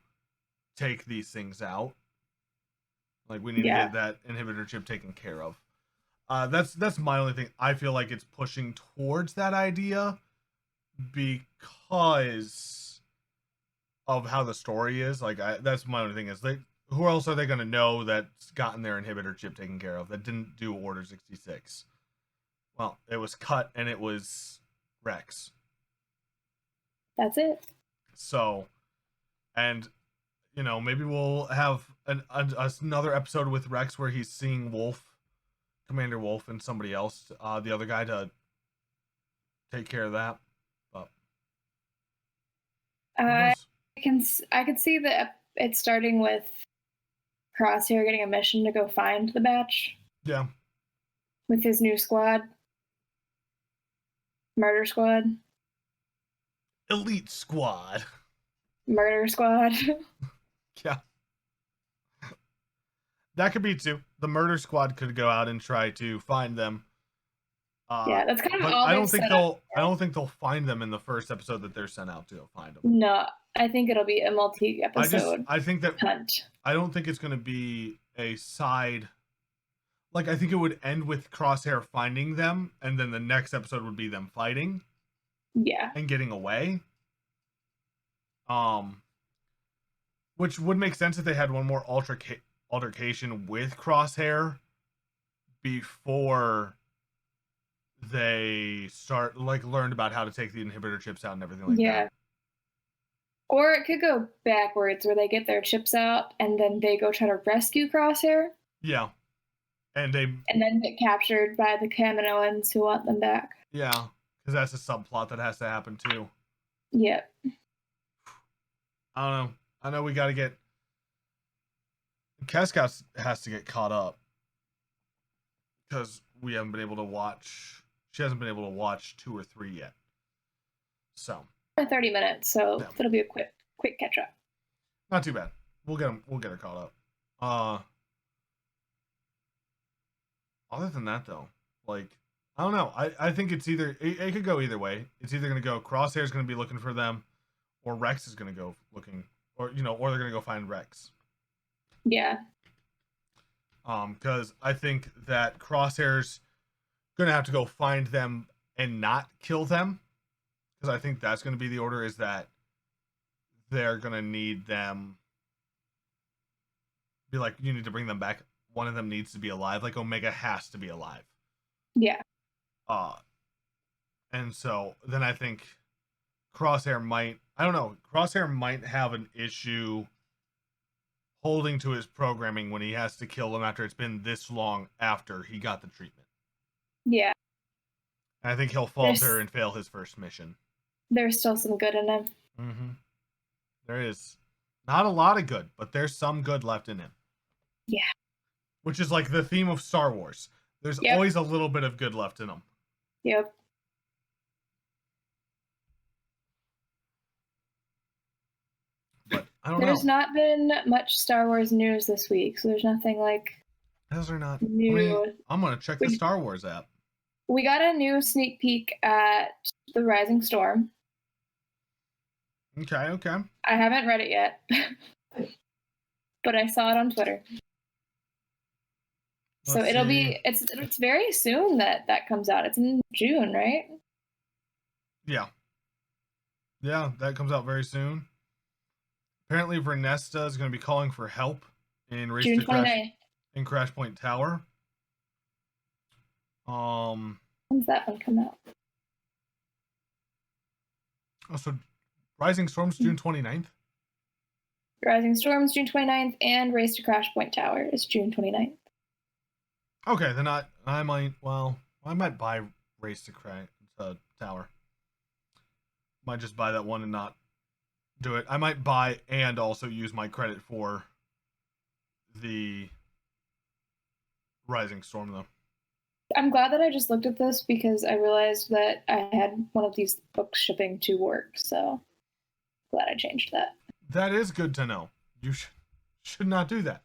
take these things out. Like, we need to get that inhibitor chip taken care of. That's my only thing. I feel like it's pushing towards that idea because of how the story is. Like, that's my only thing is who else are they going to know that's gotten their inhibitor chip taken care of that didn't do Order 66? Well, it was Cut and it was Rex. That's it. So, and, you know, maybe we'll have another episode with Rex where he's seeing Commander Wolf and somebody else, the other guy, to take care of that. But I could see that it's starting with Crosshair getting a mission to go find the batch. Yeah. With his new squad. Murder Squad. Elite Squad. Murder Squad. Yeah. That could be too. The Murder Squad could go out and try to find them. Yeah, that's kind of But all I don't they've think set up. I don't think they'll find them in the first episode that they're sent out to find them. No, I think it'll be a multi-episode I think that hunt. I don't think it's going to be a side. Like, I think it would end with Crosshair finding them, and then the next episode would be them fighting. Yeah. And getting away. Which would make sense if they had one more altercation with Crosshair before they learned about how to take the inhibitor chips out and everything like that. Or it could go backwards where they get their chips out and then they go try to rescue Crosshair. Yeah. And then get captured by the Kaminoans who want them back. Yeah, because that's a subplot that has to happen too. Yep. I don't know. I know we got to get... Cascas has to get caught up. Because we haven't been able to watch... She hasn't been able to watch 2 or 3 yet. So... 30 minutes, so it'll be a quick catch up. Not too bad. We'll get her caught up. Other than that, though, like, I don't know. I think it's either... It could go either way. It's either going to go... Crosshair's going to be looking for them, or Rex is going to go looking... Or, you know, or they're going to go find Rex. Yeah. Because I think that Crosshair's going to have to go find them and not kill them. Because I think that's going to be the order, is that they're going to need them... Be like, you need to bring them back. One of them needs to be alive. Like, Omega has to be alive. Yeah. And so then I think Crosshair might... I don't know. Crosshair might have an issue holding to his programming when he has to kill them after it's been this long after he got the treatment. Yeah. And I think he'll falter and fail his first mission. There's still some good in him. Mm-hmm. There is. Not a lot of good, but there's some good left in him. Yeah. Which is like the theme of Star Wars. There's always a little bit of good left in them. Yep. But I don't know. There's not been much Star Wars news this week, so there's nothing like... Those are not new. I mean, I'm going to check the Star Wars app. We got a new sneak peek at The Rising Storm. Okay. I haven't read it yet, but I saw it on Twitter. So it'll be... It's very soon that comes out. It's in June, right? Yeah. Yeah, that comes out very soon. Apparently, Vernesta is going to be calling for help in June 29th. In Crash Point Tower. When's that one come out? Oh, so Rising Storm's June 29th? Rising Storm's June 29th, and Race to Crash Point Tower is June 29th. Okay, then I might buy Race to Crash Tower. Might just buy that one and not do it. I might buy and also use my credit for the Rising Storm, though. I'm glad that I just looked at this because I realized that I had one of these books shipping to work, so glad I changed that. That is good to know. You should not do that.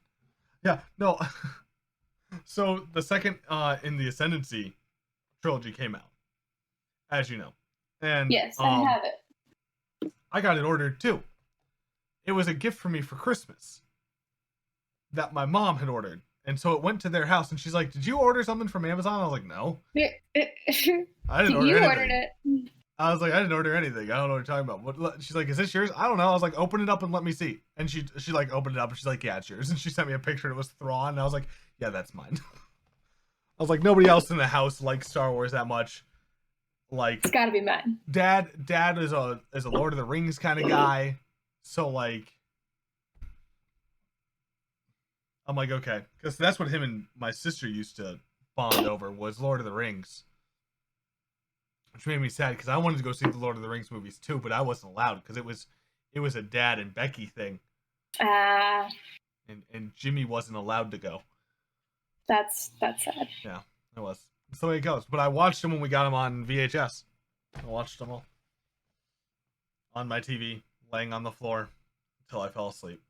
Yeah, no. So the second in the Ascendancy trilogy came out, as you know. And yes, I have it. I got it ordered too. It was a gift for me for Christmas that my mom had ordered. And so it went to their house, and she's like, "Did you order something from Amazon?" I was like, "No." I didn't order anything. You ordered it. I was like, "I didn't order anything. I don't know what you're talking about." What? She's like, "Is this yours?" I don't know. I was like, "Open it up and let me see." And she like opened it up, and she's like, "Yeah, it's yours." And she sent me a picture, and it was Thrawn. And I was like, "Yeah, that's mine." I was like, nobody else in the house likes Star Wars that much. Like, it's got to be mine. Dad is a Lord of the Rings kind of guy, so like. I'm like, okay, because that's what him and my sister used to bond over, was Lord of the Rings, which made me sad because I wanted to go see the Lord of the Rings movies too, but I wasn't allowed because it was a Dad and Becky thing, and Jimmy wasn't allowed to go. That's sad. Yeah, it was. That's the way it goes. But I watched them when we got them on VHS. I watched them all on my TV, laying on the floor until I fell asleep.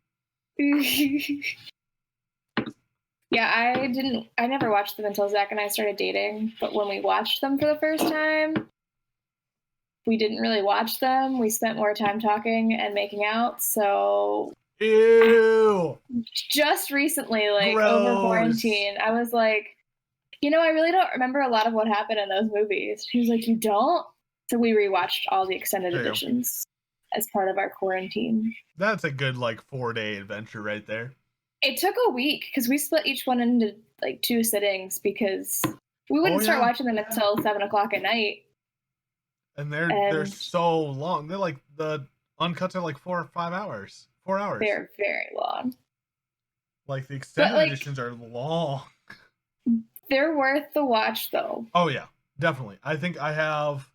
Yeah, I never watched them until Zach and I started dating. But when we watched them for the first time, we didn't really watch them. We spent more time talking and making out. So Ew. just recently, like over Gross. quarantine, I was like, I really don't remember a lot of what happened in those movies. He was like, you don't? So we rewatched all the extended editions as part of our quarantine. That's a good 4-day adventure right there. It took a week because we split each one into 2 sittings because we wouldn't start watching them until 7:00 at night. And they're so long. They're the uncuts are 4 or 5 hours. 4 hours. They're very long. The extended editions are long. They're worth the watch though. Oh yeah, definitely. I think I have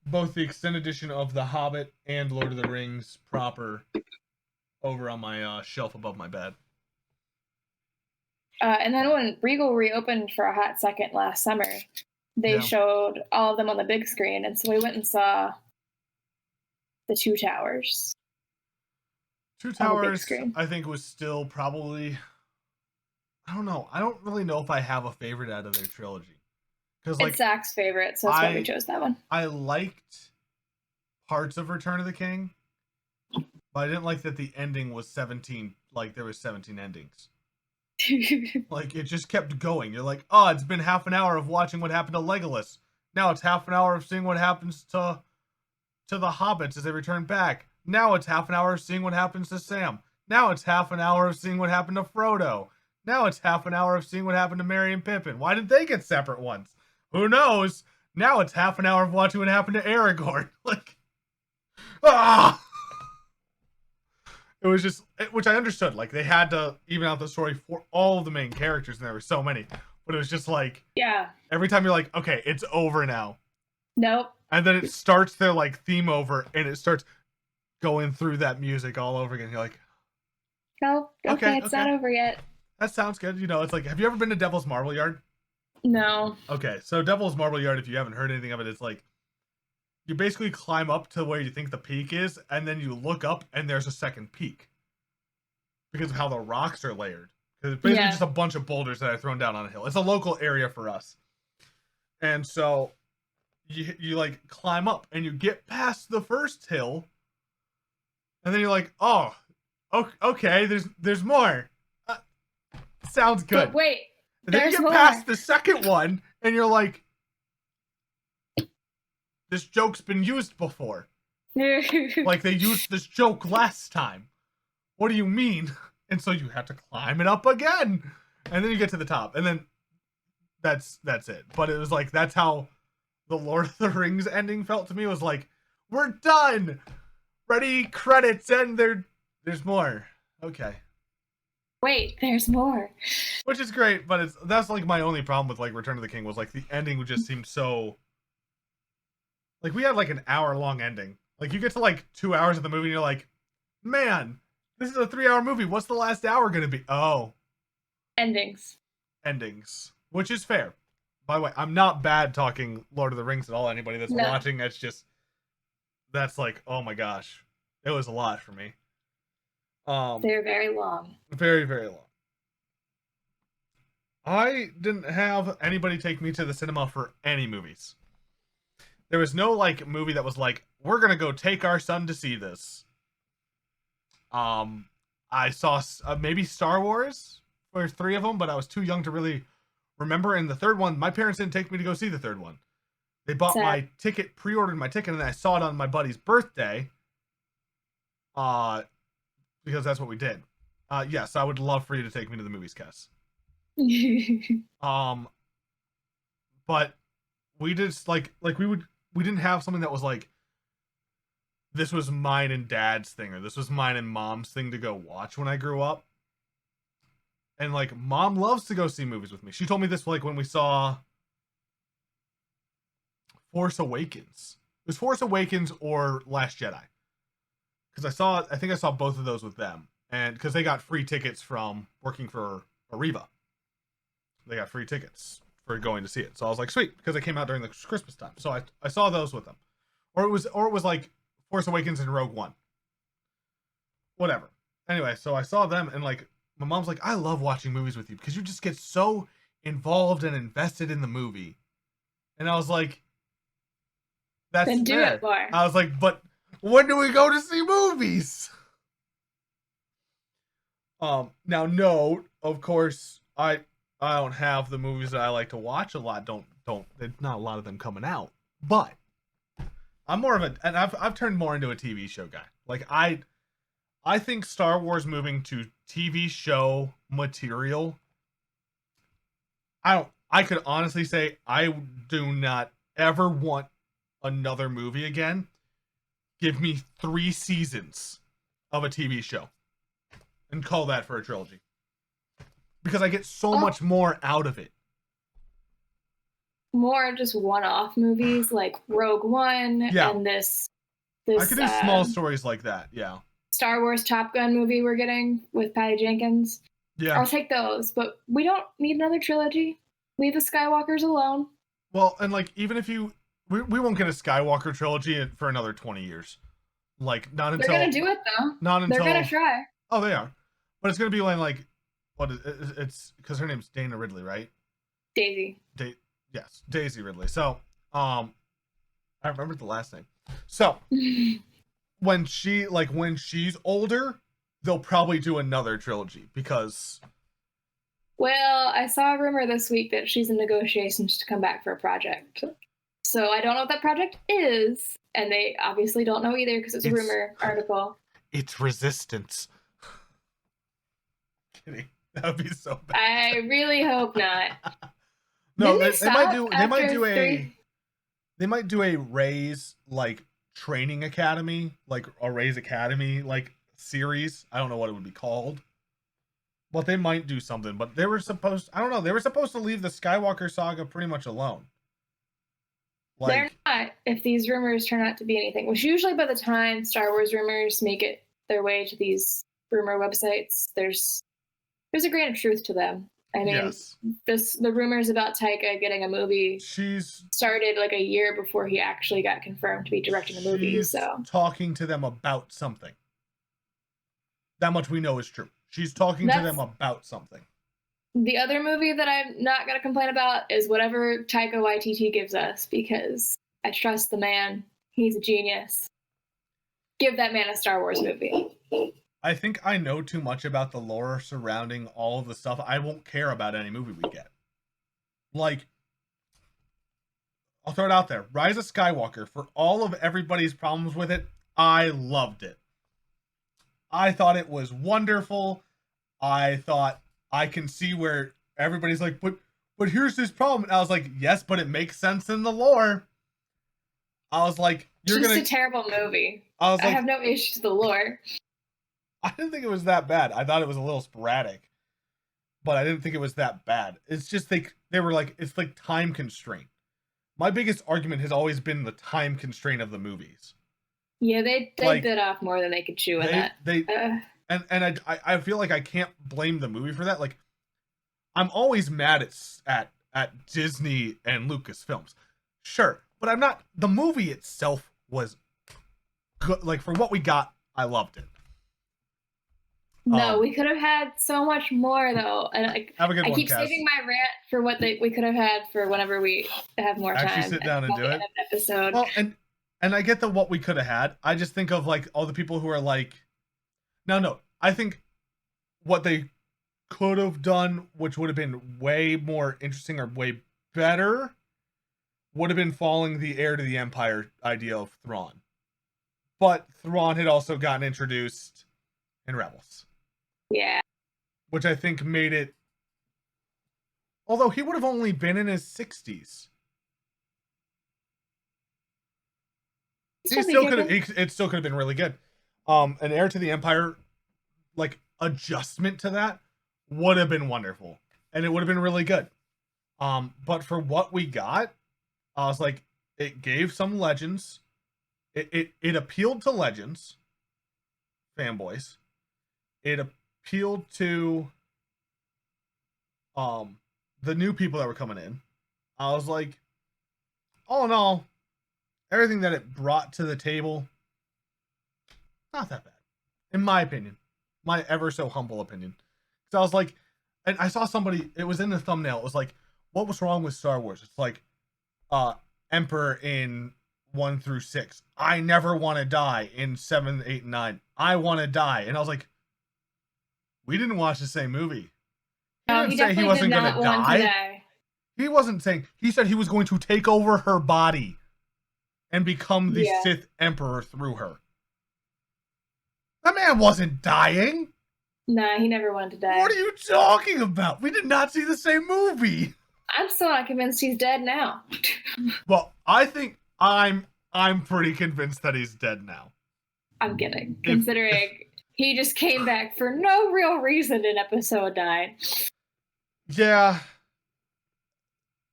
both the extended edition of The Hobbit and Lord of the Rings proper over on my shelf above my bed. And then when Regal reopened for a hot second last summer, they showed all of them on the big screen, and so we went and saw the Two Towers. Two Towers, I think, was still probably... I don't know. I don't really know if I have a favorite out of their trilogy. It's Zach's favorite, so that's why we chose that one. I liked parts of Return of the King, but I didn't like that the ending was 17. There was 17 endings. It just kept going. You're like, oh, it's been half an hour of watching what happened to Legolas. Now it's half an hour of seeing what happens to the hobbits as they return back. Now it's half an hour of seeing what happens to Sam. Now it's half an hour of seeing what happened to Frodo. Now it's half an hour of seeing what happened to Merry and Pippin. Why did they get separate ones? Who knows? Now it's half an hour of watching what happened to Aragorn. It was just, which I understood. They had to even out the story for all of the main characters, and there were so many. But it was just yeah. Every time you're like, okay, it's over now. Nope. And then it starts their theme over, and it starts going through that music all over again. You're like, no, okay, it's not over yet. That sounds good. It's have you ever been to Devil's Marble Yard? No. Okay, so Devil's Marble Yard, if you haven't heard anything of it, it's you basically climb up to where you think the peak is, and then you look up, and there's a second peak. Because of how the rocks are layered. Because it's basically just a bunch of boulders that are thrown down on a hill. It's a local area for us. And so, you climb up, and you get past the first hill, and then you're like, oh, okay, there's more. Sounds good. But wait, and then you get past the second one, and you're like, this joke's been used before. They used this joke last time. What do you mean? And so you have to climb it up again. And then you get to the top. And then that's it. But it was that's how the Lord of the Rings ending felt to me. It was we're done. Ready, credits, and there's more. Okay. Wait, there's more. Which is great, but that's my only problem with Return of the King was the ending just seemed so... we had an hour-long ending. You get to 2 hours of the movie and you're like, man, this is a 3-hour movie. What's the last hour gonna be? Oh. Endings. Which is fair. By the way, I'm not bad talking Lord of the Rings at all. Anybody that's watching, that's oh my gosh. It was a lot for me. They're very long. Very, very long. I didn't have anybody take me to the cinema for any movies. There was no movie that was we're gonna go take our son to see this. I saw maybe Star Wars for 3 of them, but I was too young to really remember. And the third one, my parents didn't take me to go see the third one. They bought my ticket, pre-ordered my ticket, and then I saw it on my buddy's birthday. Because that's what we did. Yes, I would love for you to take me to the movies, Cass. But we just we didn't have something that was this was mine and dad's thing, or this was mine and mom's thing to go watch when I grew up. And mom loves to go see movies with me. She told me this when we saw Force Awakens. It was Force Awakens or Last Jedi. Because I think I saw both of those with them. And because they got free tickets from working for Arriva. They got free tickets for going to see it. So I was like, sweet, because it came out during the Christmas time. So I saw those with them. Or it was Force Awakens and Rogue One. Whatever. Anyway, so I saw them, and my mom's like, I love watching movies with you because you just get so involved and invested in the movie. And I was like, that's Then do fair. it more. I was like, but when do we go to see movies? Now note, of course, I don't have the movies that I like to watch a lot. Don't there's not a lot of them coming out. But I'm more of a, and I've turned more into a TV show guy. Like I think Star Wars moving to TV show material, I could honestly say I do not ever want another movie again. Give me 3 seasons of a TV show and call that for a trilogy. Because I get so much more out of it. More just one-off movies like Rogue One and this I could do small stories like that, yeah. Star Wars Top Gun movie we're getting with Patty Jenkins. Yeah. I'll take those, but we don't need another trilogy. Leave the Skywalkers alone. Well, and like, even if we won't get a Skywalker trilogy for another 20 years. Like, not until... They're gonna do it, though. Not until... They're gonna try. Oh, they are. But it's gonna be like what is it's because her name's Dana Ridley, right? Daisy. Yes, Daisy Ridley. So, I remember the last name. So, when she's older, they'll probably do another trilogy because... Well, I saw a rumor this week that she's in negotiations to come back for a project. So I don't know what that project is, and they obviously don't know either because it's a rumor article. It's Resistance. Kidding. That would be so bad. I really hope not. No, they might do a Rey's like training academy, like a Rey's Academy like series. I don't know what it would be called. But they might do something. But they were supposed to leave the Skywalker saga pretty much alone. Like, they're not, if these rumors turn out to be anything, which usually by the time Star Wars rumors make it their way to these rumor websites, there's a grain of truth to them. I mean, yes. The rumors about Taika getting a movie started like a year before he actually got confirmed to be directing a movie. So talking to them about something. That much we know is true. She's talking to them about something. The other movie that I'm not going to complain about is whatever Taika Waititi gives us, because I trust the man. He's a genius. Give that man a Star Wars movie. I think I know too much about the lore surrounding all of the stuff. I won't care about any movie we get. Like, I'll throw it out there. Rise of Skywalker, for all of everybody's problems with it, I loved it. I thought it was wonderful. I thought I can see where everybody's like, but here's this problem. And I was like, yes, but it makes sense in the lore. I was like, it's just a terrible movie. I have no issue with the lore. I didn't think it was that bad. I thought it was a little sporadic, but I didn't think it was that bad. It's just they were like, it's like time constraint. My biggest argument has always been the time constraint of the movies. Yeah, they bit off more than they could chew in that. And I feel like I can't blame the movie for that. Like, I'm always mad at Disney and Lucasfilms. Sure, but I'm not. The movie itself was good. Like, for what we got, I loved it. No, we could have had so much more though. And I keep saving my rant for what we could have had for whenever we have more time. Actually sit down and do it. Episode. Well, and I get what we could have had. I just think of like all the people who are like, no. I think what they could have done, which would have been way more interesting or way better, would have been following the heir to the Empire idea of Thrawn. But Thrawn had also gotten introduced in Rebels. Yeah. Which I think made it... Although he would have only been in his 60s. It still could have been really good. An heir to the Empire, like, adjustment to that would have been wonderful. And it would have been really good. But for what we got, I was like, it gave some legends. It appealed to legends. Fanboys. It appealed to the new people that were coming in. I was like, all in all, everything that it brought to the table, not that bad. In my opinion. My ever so humble opinion. So I was like, and I saw somebody, it was in the thumbnail, it was like, what was wrong with Star Wars? It's like, Emperor in 1 through 6. I never want to die in 7, 8, and 9. I want to die. And I was like, we didn't watch the same movie. He No, didn't he say he definitely wasn't did going not to want to die. die. He wasn't saying, he said he was going to take over her body and become the Sith Emperor through her. That man wasn't dying. Nah, he never wanted to die. What are you talking about? We did not see the same movie. I'm still not convinced he's dead now. Well, I think I'm pretty convinced that he's dead now. I'm kidding. Considering he just came back for no real reason in episode 9. Yeah.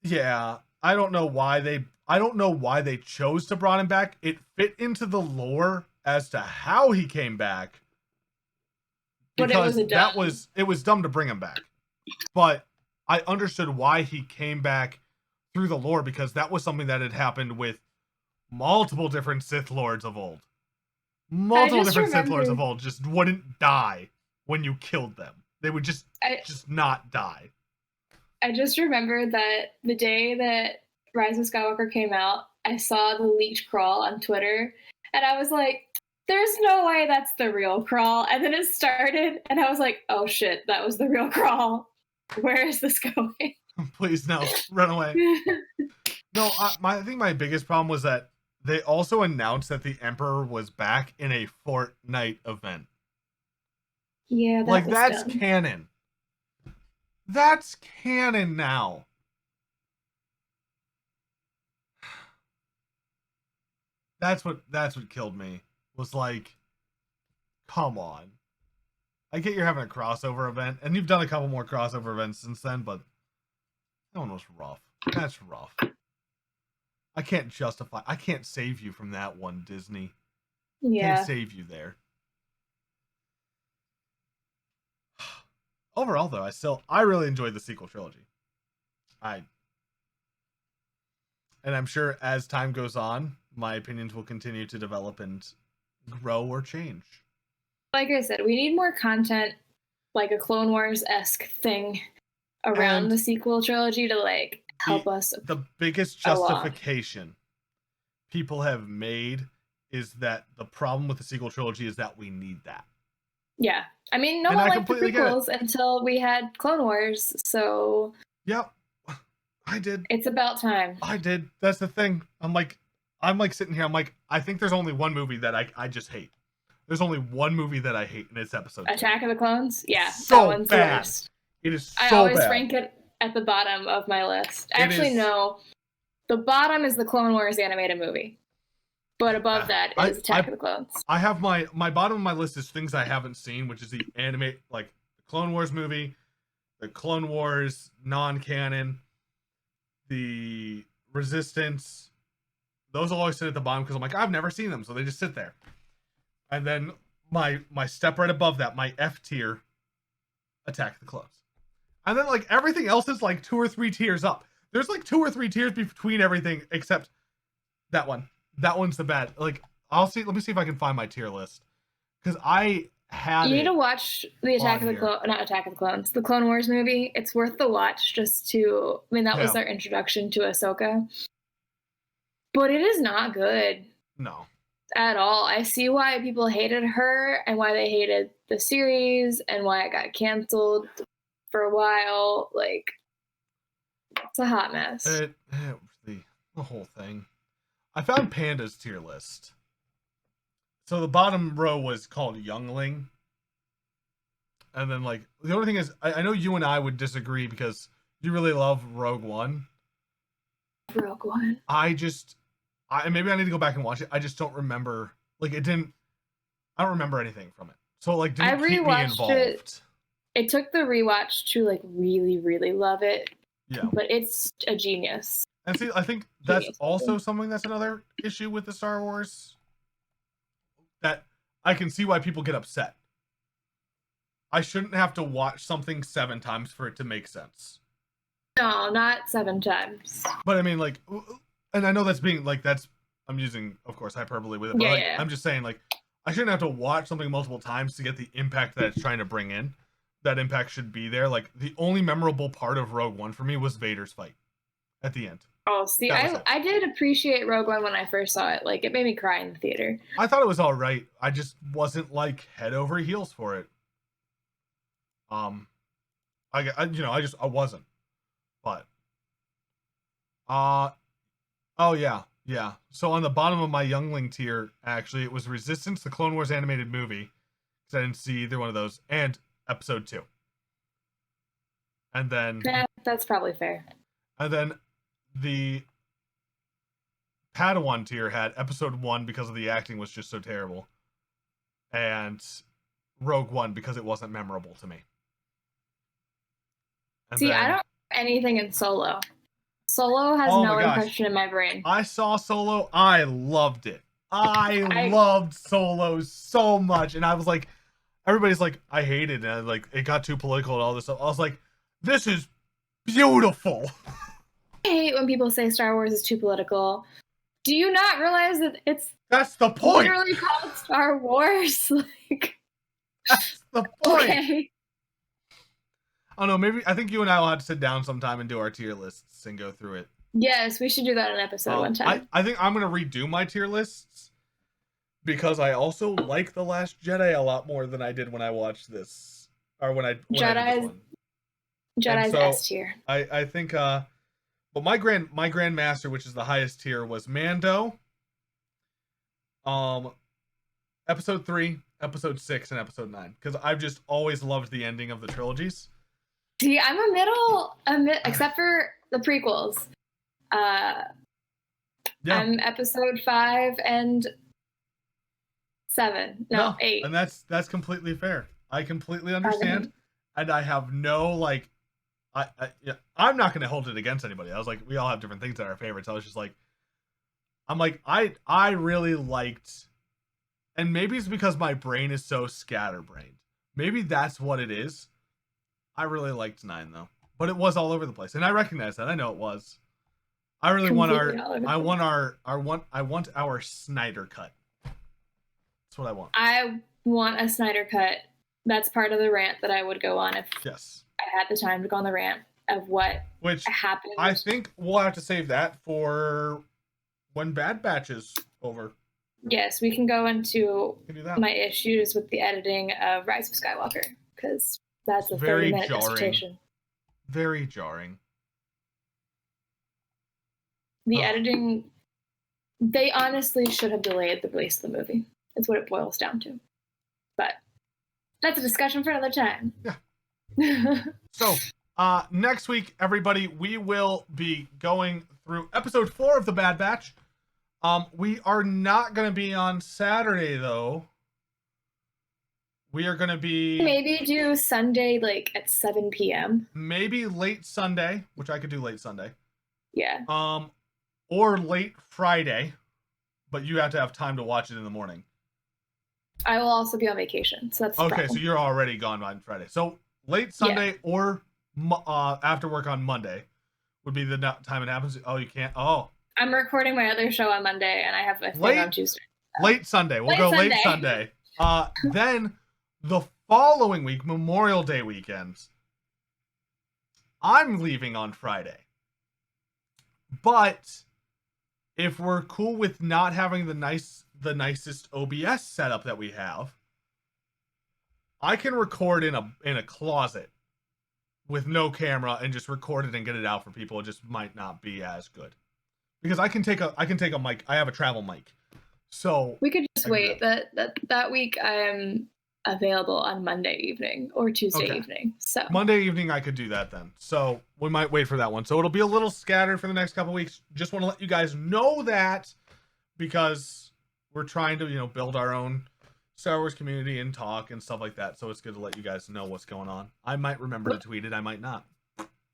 Yeah. I don't know why they chose to bring him back. It fit into the lore as to how he came back. Because it was dumb to bring him back. But I understood why he came back through the lore, because that was something that had happened with multiple different Sith Lords of old. Sith Lords of old just wouldn't die when you killed them. They would just not die. I just remember that the day that Rise of Skywalker came out, I saw the leaked crawl on Twitter, and I was like, there's no way that's the real crawl. And then it started, and I was like, oh shit, that was the real crawl. Where is this going? Please, no, run away. No, I think my biggest problem was that they also announced that the Emperor was back in a Fortnite event. Yeah, that's dumb. Canon. That's canon now. That's what killed me. Was like, come on. I get you're having a crossover event, and you've done a couple more crossover events since then, but that one was rough. That's rough. I can't save you from that one, Disney. Yeah. Can't save you there. Overall, though, I really enjoyed the sequel trilogy. And I'm sure as time goes on, my opinions will continue to develop and grow or change. Like I said, we need more content, like a Clone Wars-esque thing around the sequel trilogy to like help us. The biggest justification people have made is that the problem with the sequel trilogy is that we need that. Yeah. I mean, no one liked the prequels until we had Clone Wars, so... Yep. I did. It's about time. I did. That's the thing. I'm like sitting here, I'm like, I think there's only one movie that I just hate. There's only one movie that I hate, and it's episode 2. Attack of the Clones? Yeah, so that one's bad. the worst. It is so I always bad. rank it at the bottom of my list. Actually, no. The bottom is the Clone Wars animated movie. But above that is Attack of the Clones. I have my bottom of my list is things I haven't seen, which is the anime, like the Clone Wars movie, the Clone Wars non-canon, the Resistance. Those always sit at the bottom because I'm like, I've never seen them, so they just sit there. And then my step right above that, my F tier, Attack of the Clones. And then like everything else is like 2 or 3 tiers up. There's like 2 or 3 tiers between everything except that one. That one's the bad. Like, let me see if I can find my tier list. Because I had You need to watch the not Attack of the Clones, the Clone Wars movie. It's worth the watch just to, I mean, that was their introduction to Ahsoka. But it is not good. No. At all. I see why people hated her and why they hated the series and why it got canceled for a while. Like, it's a hot mess. It was the whole thing. I found Panda's tier list. So the bottom row was called Youngling. And then, like, the only thing is, I know you and I would disagree because you really love Rogue One. Rogue One. Maybe I need to go back and watch it. I just don't remember. Like, I don't remember anything from it. So, like, didn't keep me involved. It took the rewatch to, like, really, really love it. Yeah. But it's a genius. And see, I think that's also something that's another issue with the Star Wars. That I can see why people get upset. I shouldn't have to watch something 7 times for it to make sense. No, not 7 times. But I mean, like, and I know that's being, like, I'm using, of course, hyperbole with it. But I'm just saying, like, I shouldn't have to watch something multiple times to get the impact that it's trying to bring in. that impact should be there. Like, the only memorable part of Rogue One for me was Vader's fight at the end. Oh, see, I did appreciate Rogue One when I first saw it. Like, it made me cry in the theater. I thought it was all right. I just wasn't like head over heels for it. I wasn't. But oh yeah. So on the bottom of my Youngling tier, actually, it was Resistance, the Clone Wars animated movie, because I didn't see either one of those, and Episode 2. And then that's probably fair. And then the Padawan tier had Episode 1 because of the acting was just so terrible, and Rogue One because it wasn't memorable to me. And see, I don't have anything in Solo. Solo has no impression in my brain. I saw Solo. I loved it. I loved Solo so much. And I was like, everybody's like, I hated it. And like, it got too political and all this stuff. I was like, this is beautiful. I hate when people say Star Wars is too political. Do you not realize that that's the point. Literally called Star Wars? Like, that's the point. Okay. I don't know, I think you and I will have to sit down sometime and do our tier lists and go through it. Yes, we should do that in an episode one time. I think I'm going to redo my tier lists because I also like The Last Jedi a lot more than I did when I watched this. Or when I did this one. Jedi's S tier. I think, but my Grandmaster, which is the highest tier, was Mando, Episode 3, Episode 6, and Episode 9. Because I've just always loved the ending of the trilogies. See, I'm except for the prequels. I'm Episode 5 and 7. No, 8. And that's completely fair. I completely understand. And I have no, like, I'm not going to hold it against anybody. I was like, we all have different things that are our favorites. I was just like, I really liked, and maybe it's because my brain is so scatterbrained. Maybe that's what it is. I really liked 9 though, but it was all over the place, and I recognize that. I know it was. I really want our Snyder cut. That's what I want. I want a Snyder cut. That's part of the rant that I would go on if I had the time to go on the rant of what happened. I think we'll have to save that for when Bad Batch is over. Yes, we can go into my issues with the editing of Rise of Skywalker, because that's a 30-minute dissertation. Very jarring. The editing, they honestly should have delayed the release of the movie. It's what it boils down to. But that's a discussion for another time. Yeah. So, next week, everybody, we will be going through Episode 4 of The Bad Batch. We are not going to be on Saturday, though. We are going to be... Maybe do Sunday, like, at 7 p.m. Maybe late Sunday, which I could do late Sunday. Yeah. Or late Friday, but you have to have time to watch it in the morning. I will also be on vacation, so that's okay. So you're already gone on Friday. So late Sunday or after work on Monday would be the time it happens. Oh, you can't. Oh, I'm recording my other show on Monday, and I have a thing on Tuesday. Late Sunday. We'll go late Sunday. Then the following week, Memorial Day weekend, I'm leaving on Friday. But if we're cool with not having the nicest OBS setup that we have, I can record in a closet with no camera and just record it and get it out for people. It just might not be as good because I can take a mic. I have a travel mic, so we could just wait. That week I am available on Monday evening or Tuesday evening. So Monday evening I could do that then. So we might wait for that one. So it'll be a little scattered for the next couple weeks. Just want to let you guys know that because we're trying to, build our own Star Wars community and talk and stuff like that. So it's good to let you guys know what's going on. I might remember to tweet it. I might not.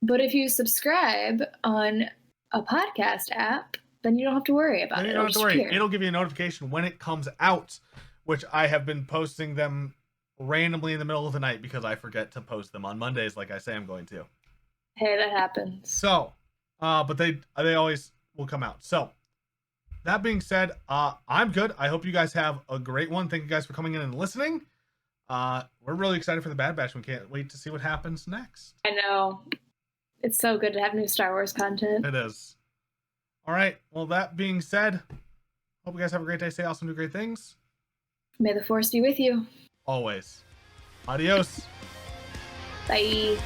But if you subscribe on a podcast app, then you don't have to worry about it. You don't have to worry. It'll give you a notification when it comes out, which I have been posting them randomly in the middle of the night because I forget to post them on Mondays like I say I'm going to. Hey, that happens. So, but they always will come out. So, that being said, I'm good. I hope you guys have a great one. Thank you guys for coming in and listening. We're really excited for the Bad Batch. We can't wait to see what happens next. I know. It's so good to have new Star Wars content. It is. All right. Well, that being said, hope you guys have a great day. Stay awesome, do great things. May the Force be with you. Always. Adios. Bye.